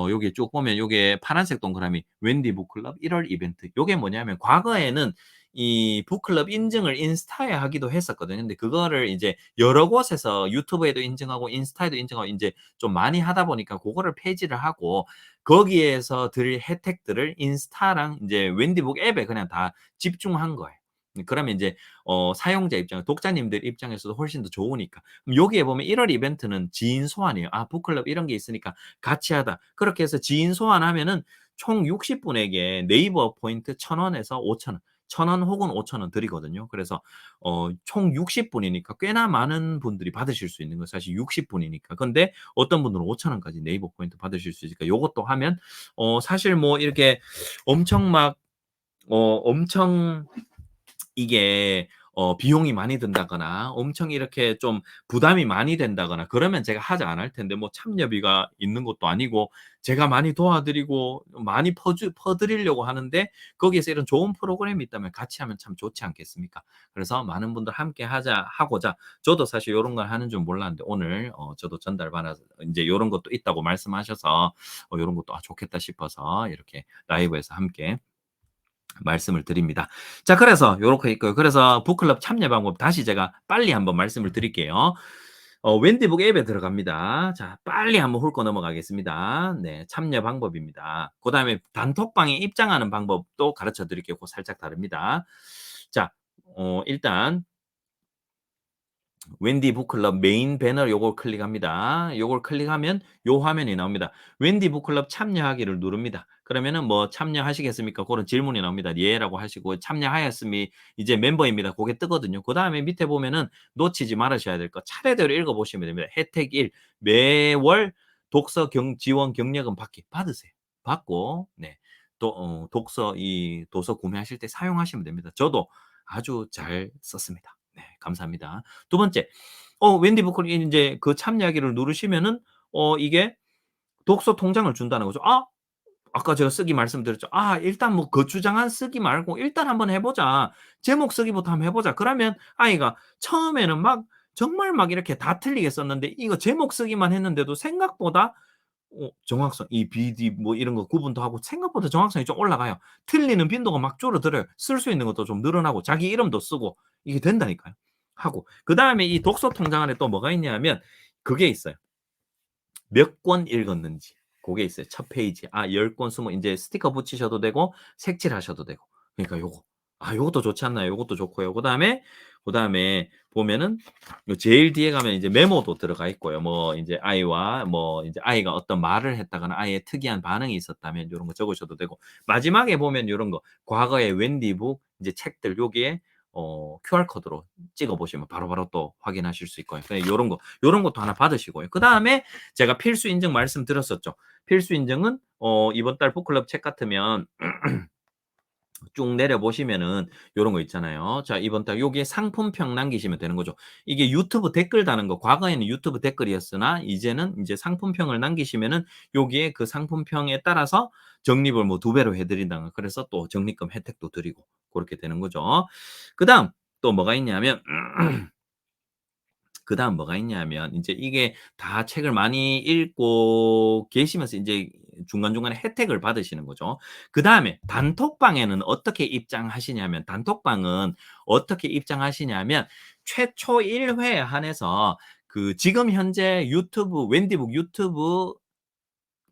Speaker 1: 여기 쭉 보면 요게 파란색 동그라미 웬디 북클럽 1월 이벤트 요게 뭐냐면 과거에는 이 북클럽 인증을 인스타에 하기도 했었거든요. 근데 그거를 이제 여러 곳에서 유튜브에도 인증하고 인스타에도 인증하고 인제 좀 많이 하다 보니까 고거를 폐지를 하고 거기에서 드릴 혜택들을 인스타랑 인제 웬디북 앱에 그냥 다 집중한 거예요. 그러면 인제 사용자 입장 독자님들 입장에서도 훨씬 더 좋으니까. 그럼 여기에 보면 1월 이벤트는 지인 소환이에요. 북클럽 이런 게 있으니까 같이 하다. 그렇게 해서 지인 소환하면은 총 60 분에게 네이버 포인트 1,000 원에서 5,000 원, 1,000 원 혹은 5,000원 드리거든요. 그래서 총 60 분이니까 꽤나 많은 분들이 받으실 수 있는 거예요. 사실 60 분이니까. 근데 어떤 분들은 5,000 원까지 네이버 포인트 받으실 수 있으니까 요것도 하면 사실 뭐 이렇게 엄청 막 엄청 이게 비용이 많이 든다거나 엄청 이렇게 좀 부담이 많이 된다거나 그러면 제가 하지 않을 텐데 뭐 참여비가 있는 것도 아니고 제가 많이 도와드리고 많이 퍼드리려고 하는데 거기에서 이런 좋은 프로그램이 있다면 같이 하면 참 좋지 않겠습니까? 그래서 많은 분들 함께 하고자 저도 사실 요런 걸 하는 줄 몰랐는데 오늘 저도 전달받아서 인제 요런 것도 있다고 말씀하셔서 요런 것도 좋겠다 싶어서 이렇게 라이브에서 함께 말씀을 드립니다. 자 그래서 요렇게 있고요. 그래서 북클럽 참여 방법 다시 제가 빨리 한번 말씀을 드릴게요. 웬디북 앱에 들어갑니다. 자, 빨리 한번 훑고 넘어가겠습니다. 네, 참여 방법입니다. 그다음에 단톡방에 입장하는 방법도 가르쳐 드릴게요. 그거 살짝 다릅니다. 자, 일단 웬디 북클럽 메인 배너 요걸 클릭합니다. 요걸 클릭하면 요 화면이 나옵니다. 웬디 북클럽 참여하기를 누릅니다. 그러면은 뭐 참여하시겠습니까? 그런 질문이 나옵니다. 예라고 하시고 참여하였으면 이제 멤버입니다. 그게 뜨거든요. 그다음에 밑에 보면은 놓치지 말으셔야 될 거 차례대로 읽어 보시면 됩니다. 혜택 1 매월 독서 지원 경력은 받으세요. 받고 네. 또 독서 이 도서 구매하실 때 사용하시면 됩니다. 저도 아주 잘 썼습니다. 네, 감사합니다. 두 번째, 웬디 부클 인제 그 참여하기를 누르시면은 이게 독서 통장을 준다는 거죠. 아까 제가 쓰기 말씀드렸죠. 일단 뭐 거추장한 쓰기 말고 일단 한번 해 보자. 제목 쓰기부터 한번 해 보자. 그러면 아이가 처음에는 막 정말 막 이렇게 다 틀리게 썼는데 이거 제목 쓰기만 했는데도 생각보다 정확성 이 BD 뭐 이런 거 구분도 하고 생각보다 정확성이 좀 올라가요. 틀리는 빈도가 막 줄어들어요. 쓸 수 있는 것도 좀 늘어나고 자기 이름도 쓰고 이게 된다니까요. 하고 그다음에 이 독서 통장 안에 또 뭐가 있냐 하면 그게 있어요. 몇 권 읽었는지 고게 있어요. 첫 페이지에. 10 권, 20 인제 스티커 붙이셔도 되고 색칠하셔도 되고. 그러니까 요거. 요것도 좋지 않나요? 요것도 좋고요. 그다음에 보면은 요 제일 뒤에 가면 이제 메모도 들어가 있고요. 뭐 인제 아이와 뭐 인제 아이가 어떤 말을 했다거나 아이의 특이한 반응이 있었다면 요런 거 적으셔도 되고 마지막에 보면 요런 거 과거의 웬디북 이제 책들 여기에 QR 코드로 찍어 보시면 바로바로 또 확인하실 수 있고요. 네, 요런 것도 하나 받으시고요. 그다음에 제가 필수 인증 말씀드렸었죠. 필수 인증은 이번 달 북클럽 책 같으면 쭉 내려 보시면은 요런 거 있잖아요. 자, 이번 달 여기에 상품평 남기시면 되는 거죠. 이게 유튜브 댓글 다는 거 과거에는 유튜브 댓글이었으나 이제는 인제 상품평을 남기시면은 여기에 그 상품평에 따라서 적립을 뭐 2 배로 해 드린다거나 그래서 또 적립금 혜택도 드리고 고렇게 되는 거죠. 그다음 또 뭐가 있냐면 그다음 뭐가 있냐면 인제 이게 다 책을 많이 읽고 계시면서 인제 중간중간에 혜택을 받으시는 거죠. 그다음에 단톡방에는 어떻게 입장하시냐면 단톡방은 어떻게 입장하시냐면 최초 1 회에 한해서 그 지금 현재 유튜브 웬디북 유튜브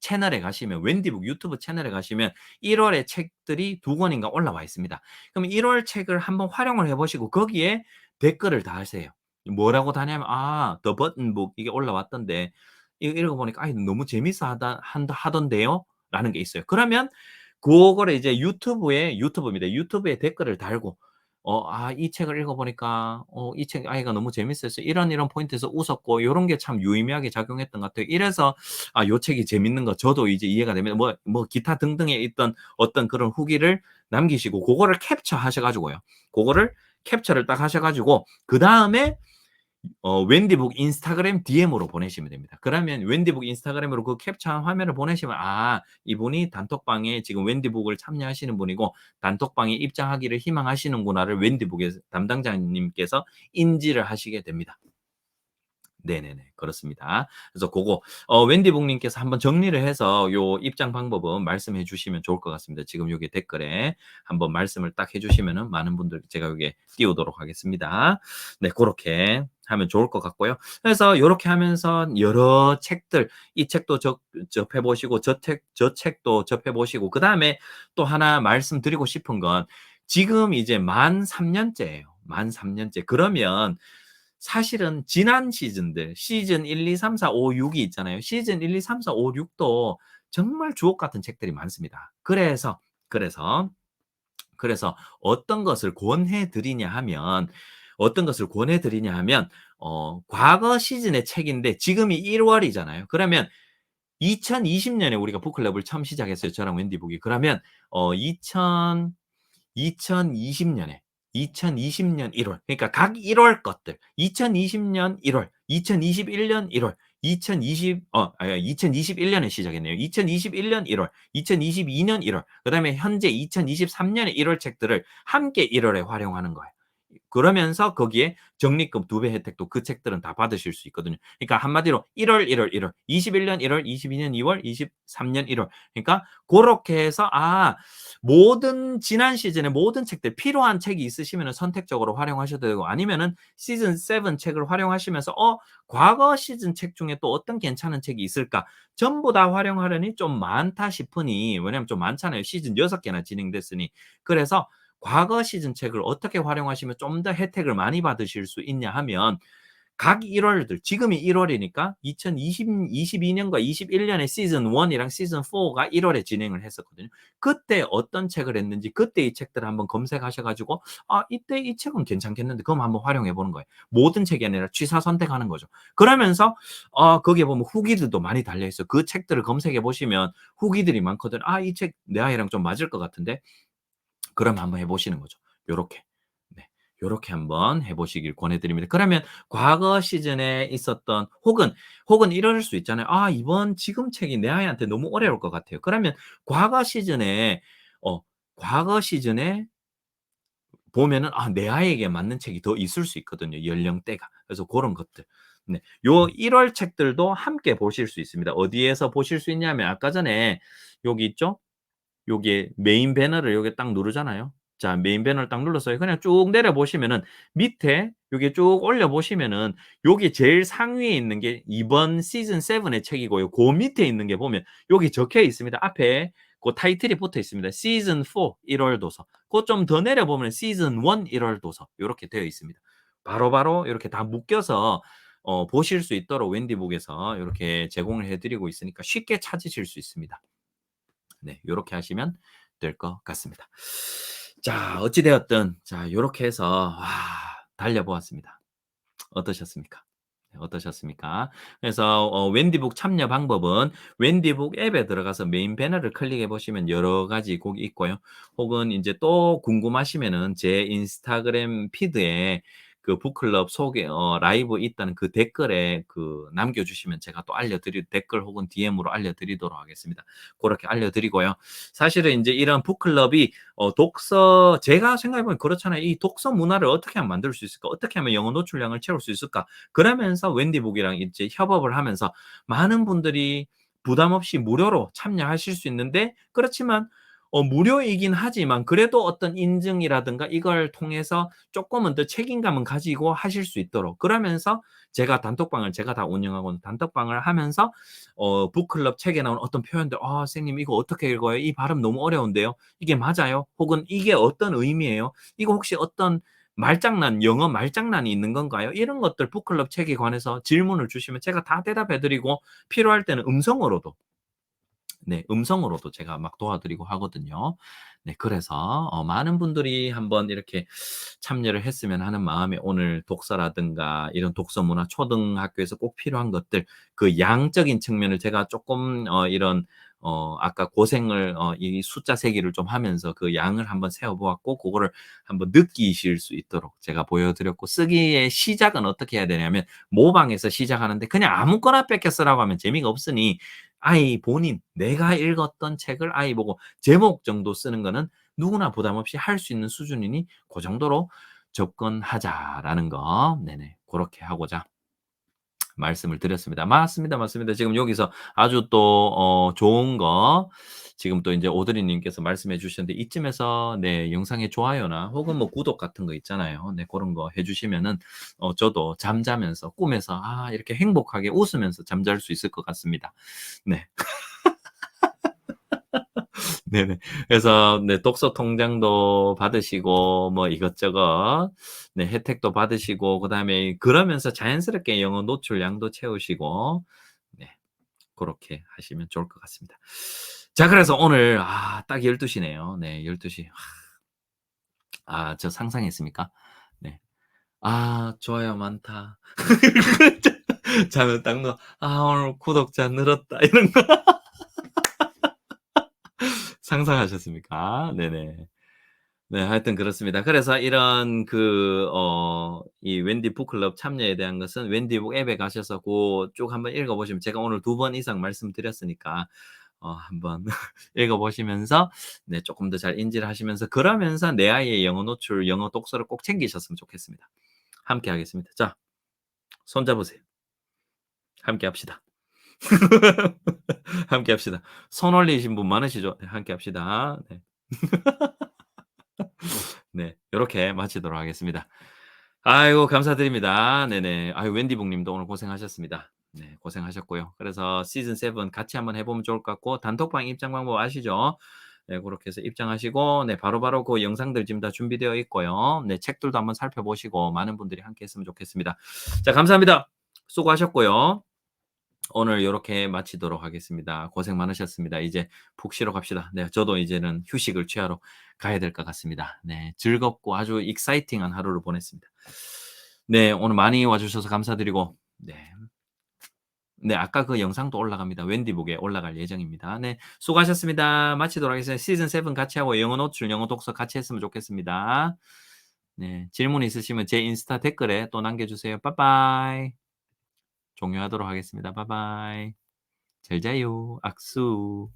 Speaker 1: 채널에 가시면 웬디북 유튜브 채널에 가시면 1 월의 책들이 2 권인가 올라와 있습니다. 그럼 1월 책을 한번 활용을 해 보시고 거기에 댓글을 다하세요. 뭐라고 다냐면 더 버튼 북 이게 올라왔던데 이거 읽어 보니까 너무 재밌어 하던데요." 라는 게 있어요. 그러면 그거를 이제 유튜브입니다. 유튜브에 댓글을 달고 "이 책을 읽어 보니까 이 책 아이가 너무 재밌었어요. 이런 포인트에서 웃었고 요런 게 참 유의미하게 작용했던 것 같아요. 이래서 요 책이 재밌는 거 저도 이제 이해가 됩니다." 뭐 기타 등등에 있던 어떤 그런 후기를 남기시고 고거를 캡처하셔 가지고요. 고거를 캡처를 딱 하셔 가지고 그다음에 웬디북 인스타그램 DM으로 보내시면 됩니다. 그러면 웬디북 인스타그램으로 그 캡처한 화면을 보내시면 이분이 단톡방에 지금 웬디북을 참여하시는 분이고 단톡방에 입장하기를 희망하시는구나를 웬디북의 담당자님께서 인지를 하시게 됩니다. 네네네. 그렇습니다. 그래서 고거 웬디북 님께서 한번 정리를 해서 요 입장 방법은 말씀해 주시면 좋을 것 같습니다. 지금 요게 댓글에 한번 말씀을 딱 해 주시면은 많은 분들 제가 요게 띄우도록 하겠습니다. 네, 고렇게 하면 좋을 것 같고요. 그래서 요렇게 하면서 여러 책들 이 책도 접해 보시고 저 책도 접해 보시고 그다음에 또 하나 말씀드리고 싶은 건 지금 이제 만 3 년째예요. 만 3 년째. 그러면 사실은 지난 시즌들 시즌 1, 2, 3, 4, 5, 6이 있잖아요. 시즌 1, 2, 3, 4, 5, 6도 정말 주옥 같은 책들이 많습니다. 그래서 어떤 것을 권해 드리냐 하면 과거 시즌의 책인데 지금이 1 월이잖아요. 그러면 2020년에 우리가 북클럽을 처음 시작했어요, 저랑 웬디북이. 그러면 어 이천 2020년에 2020년 1 월 그러니까 각 1월 것들 2020년 1 월, 2021년 1 월, 2021년에 시작했네요. 2021년 1 월, 2022년 1 월, 그다음에 현재 2023년의 1월 책들을 함께 1 월에 활용하는 거예요. 그러면서 거기에 적립금 2배 혜택도 그 책들은 다 받으실 수 있거든요. 그러니까 한마디로 1월, 1월, 1월, 21년 1월, 22년 2월, 23년 1월. 그러니까 고렇게 해서 모든 지난 시즌에 모든 책들 필요한 책이 있으시면은 선택적으로 활용하셔도 되고 아니면은 시즌 7 책을 활용하시면서 과거 시즌 책 중에 또 어떤 괜찮은 책이 있을까? 전부 다 활용하려니 좀 많다 싶으니 왜냐면 좀 많잖아요. 시즌 6개나 진행됐으니. 그래서 과거 시즌 책을 어떻게 활용하시면 좀 더 혜택을 많이 받으실 수 있냐 하면 각 1월들 지금이 1월이니까 2022년과 21년의 시즌 1이랑 시즌 4가 1월에 진행을 했었거든요. 그때 어떤 책을 했는지 그때 이 책들을 한번 검색하셔 가지고 이때 이 책은 괜찮겠는데 그럼 한번 활용해 보는 거예요. 모든 책이 아니라 취사 선택하는 거죠. 그러면서 거기에 보면 후기들도 많이 달려 있어요. 그 책들을 검색해 보시면 후기들이 많거든요. 이 책 내 아이랑 좀 맞을 것 같은데 그럼 한번 해 보시는 거죠. 요렇게. 네. 요렇게 한번 해 보시길 권해 드립니다. 그러면 과거 시즌에 있었던 혹은 이럴 수 있잖아요. 이번 지금 책이 내 아이한테 너무 어려울 것 같아요. 그러면 과거 시즌에 어 과거 시즌에 보면은 내 아이에게 맞는 책이 더 있을 수 있거든요, 연령대가. 그래서 고런 것들. 네. 요 1월 책들도 함께 보실 수 있습니다. 어디에서 보실 수 있냐면 아까 전에 여기 있죠? 요게 메인 배너를 요게 딱 누르잖아요. 자, 메인 배너를 딱 눌러서 그냥 쭉 내려 보시면은 밑에 요게 쭉 올려 보시면은 요게 제일 상위에 있는 게 이번 시즌 7의 책이고요. 그 밑에 있는 게 보면 여기 적혀 있습니다. 앞에 그 타이틀이 붙어 있습니다. 시즌 4 1월 도서. 그 좀 더 내려 보면 시즌 1 1월 도서 요렇게 되어 있습니다. 바로바로 요렇게 다 묶여서 보실 수 있도록 웬디북에서 요렇게 제공을 해 드리고 있으니까 쉽게 찾으실 수 있습니다. 네, 요렇게 하시면 될 것 같습니다. 자, 어찌 되었든 요렇게 해서 달려 보았습니다. 어떠셨습니까? 네, 어떠셨습니까? 그래서 웬디북 참여 방법은 웬디북 앱에 들어가서 메인 배너를 클릭해 보시면 여러 가지 곡이 있고요. 혹은 이제 또 궁금하시면은 제 인스타그램 피드에 그 북클럽 소개 라이브 있다는 그 댓글에 남겨 주시면 제가 또 댓글 혹은 DM으로 알려 드리도록 하겠습니다. 고렇게 알려 드리고요. 사실은 인제 이런 북클럽이 제가 생각해 보면 그렇잖아요. '이 독서 문화를 어떻게 하면 만들 수 있을까? 어떻게 하면 영어 노출량을 채울 수 있을까?' 그러면서 웬디북이랑 이제 협업을 하면서 많은 분들이 부담 없이 무료로 참여하실 수 있는데 그렇지만 무료이긴 하지만 그래도 어떤 인증이라든가 이걸 통해서 쪼끔은 더 책임감은 가지고 하실 수 있도록 그러면서 단톡방을 제가 다 운영하고 단톡방을 하면서 북클럽 책에 나오는 어떤 표현들 선생님 이거 어떻게 읽어요? 이 발음 너무 어려운데요. 이게 맞아요? 혹은 이게 어떤 의미예요? 이거 혹시 어떤 영어 말장난이 있는 건가요? 이런 것들 북클럽 책에 관해서 질문을 주시면 제가 다 대답해 드리고 필요할 때는 음성으로도 제가 막 도와드리고 하거든요. 네, 그래서 많은 분들이 한번 이렇게 참여를 했으면 하는 마음에 오늘 독서라든가 이런 독서 문화 초등학교에서 꼭 필요한 것들 그 양적인 측면을 제가 조금 이런 아까 고생을 이 숫자 세기를 좀 하면서 그 양을 한번 세워 보았고 그거를 한번 느끼실 수 있도록 제가 보여 드렸고 쓰기의 시작은 어떻게 해야 되냐면 모방해서 시작하는데 그냥 아무거나 뺏겨 쓰라고 하면 재미가 없으니 아이 본인 내가 읽었던 책을 아이 보고 제목 정도 쓰는 거는 누구나 부담 없이 할 수 있는 수준이니 그 정도로 접근하자라는 거 네네 고렇게 하고자 말씀을 드렸습니다. 맞습니다, 맞습니다. 지금 여기서 아주 또 좋은 거 지금 또 인제 오드리 님께서 말씀해 주셨는데 이쯤에서 네 영상에 좋아요나 혹은 뭐 구독 같은 거 있잖아요. 네 고런 거 해 주시면은 저도 잠자면서 꿈에서 이렇게 행복하게 웃으면서 잠잘 수 있을 것 같습니다. 네. 네네. 그래서 네 독서 통장도 받으시고 뭐 이것저것 네 혜택도 받으시고 그다음에 그러면서 자연스럽게 영어 노출량도 채우시고 네 고렇게 하시면 좋을 것 같습니다. 자 그래서 오늘 딱 12시 네요. 네 12시. 저 상상했습니까? 네. 좋아요 많다. 잠을 딱 오늘 구독자 늘었다." 이런 거 상상하셨습니까? 네네. 네 하여튼 그렇습니다. 그래서 이런 이 웬디 북클럽 참여에 대한 것은 웬디북 앱에 가셔서 고 쭉 한번 읽어 보시면 제가 오늘 2번 이상 말씀드렸으니까 한번 읽어 보시면서 네 쪼끔 더 잘 인지를 하시면서 그러면서 내 아이의 영어 노출, 영어 독서를 꼭 챙기셨으면 좋겠습니다. 함께 하겠습니다. 자, 손 잡으세요. 함께 합시다. 함께 합시다. 손 올리신 분 많으시죠? 네, 함께 합시다. 네. 네. 요렇게 마치도록 하겠습니다. 아이고 감사드립니다. 네네. 아유 웬디북 님도 오늘 고생하셨습니다. 네 고생하셨고요. 그래서 시즌 7 같이 한번 해 보면 좋을 것 같고 단톡방 입장 방법 아시죠? 네 고렇게 해서 입장하시고 네 바로바로 그 영상들 지금 다 준비되어 있고요. 네 책들도 한번 살펴보시고 많은 분들이 함께 했으면 좋겠습니다. 자 감사합니다. 수고하셨고요. 오늘 요렇게 마치도록 하겠습니다. 고생 많으셨습니다. 이제 푹 쉬러 갑시다. 네 저도 이제는 휴식을 취하러 가야 될 것 같습니다. 네 즐겁고 아주 익사이팅한 하루를 보냈습니다. 네 오늘 많이 와 주셔서 감사드리고 네. 네 아까 그 영상도 올라갑니다. 웬디북에 올라갈 예정입니다. 네 수고하셨습니다. 마치도록 하겠습니다. 시즌 7 같이 하고 영어 노출, 영어 독서 같이 했으면 좋겠습니다. 네 질문 있으시면 제 인스타 댓글에 또 남겨 주세요. 빠빠이. 종료하도록 하겠습니다. 빠빠이. 잘 자요. 악수.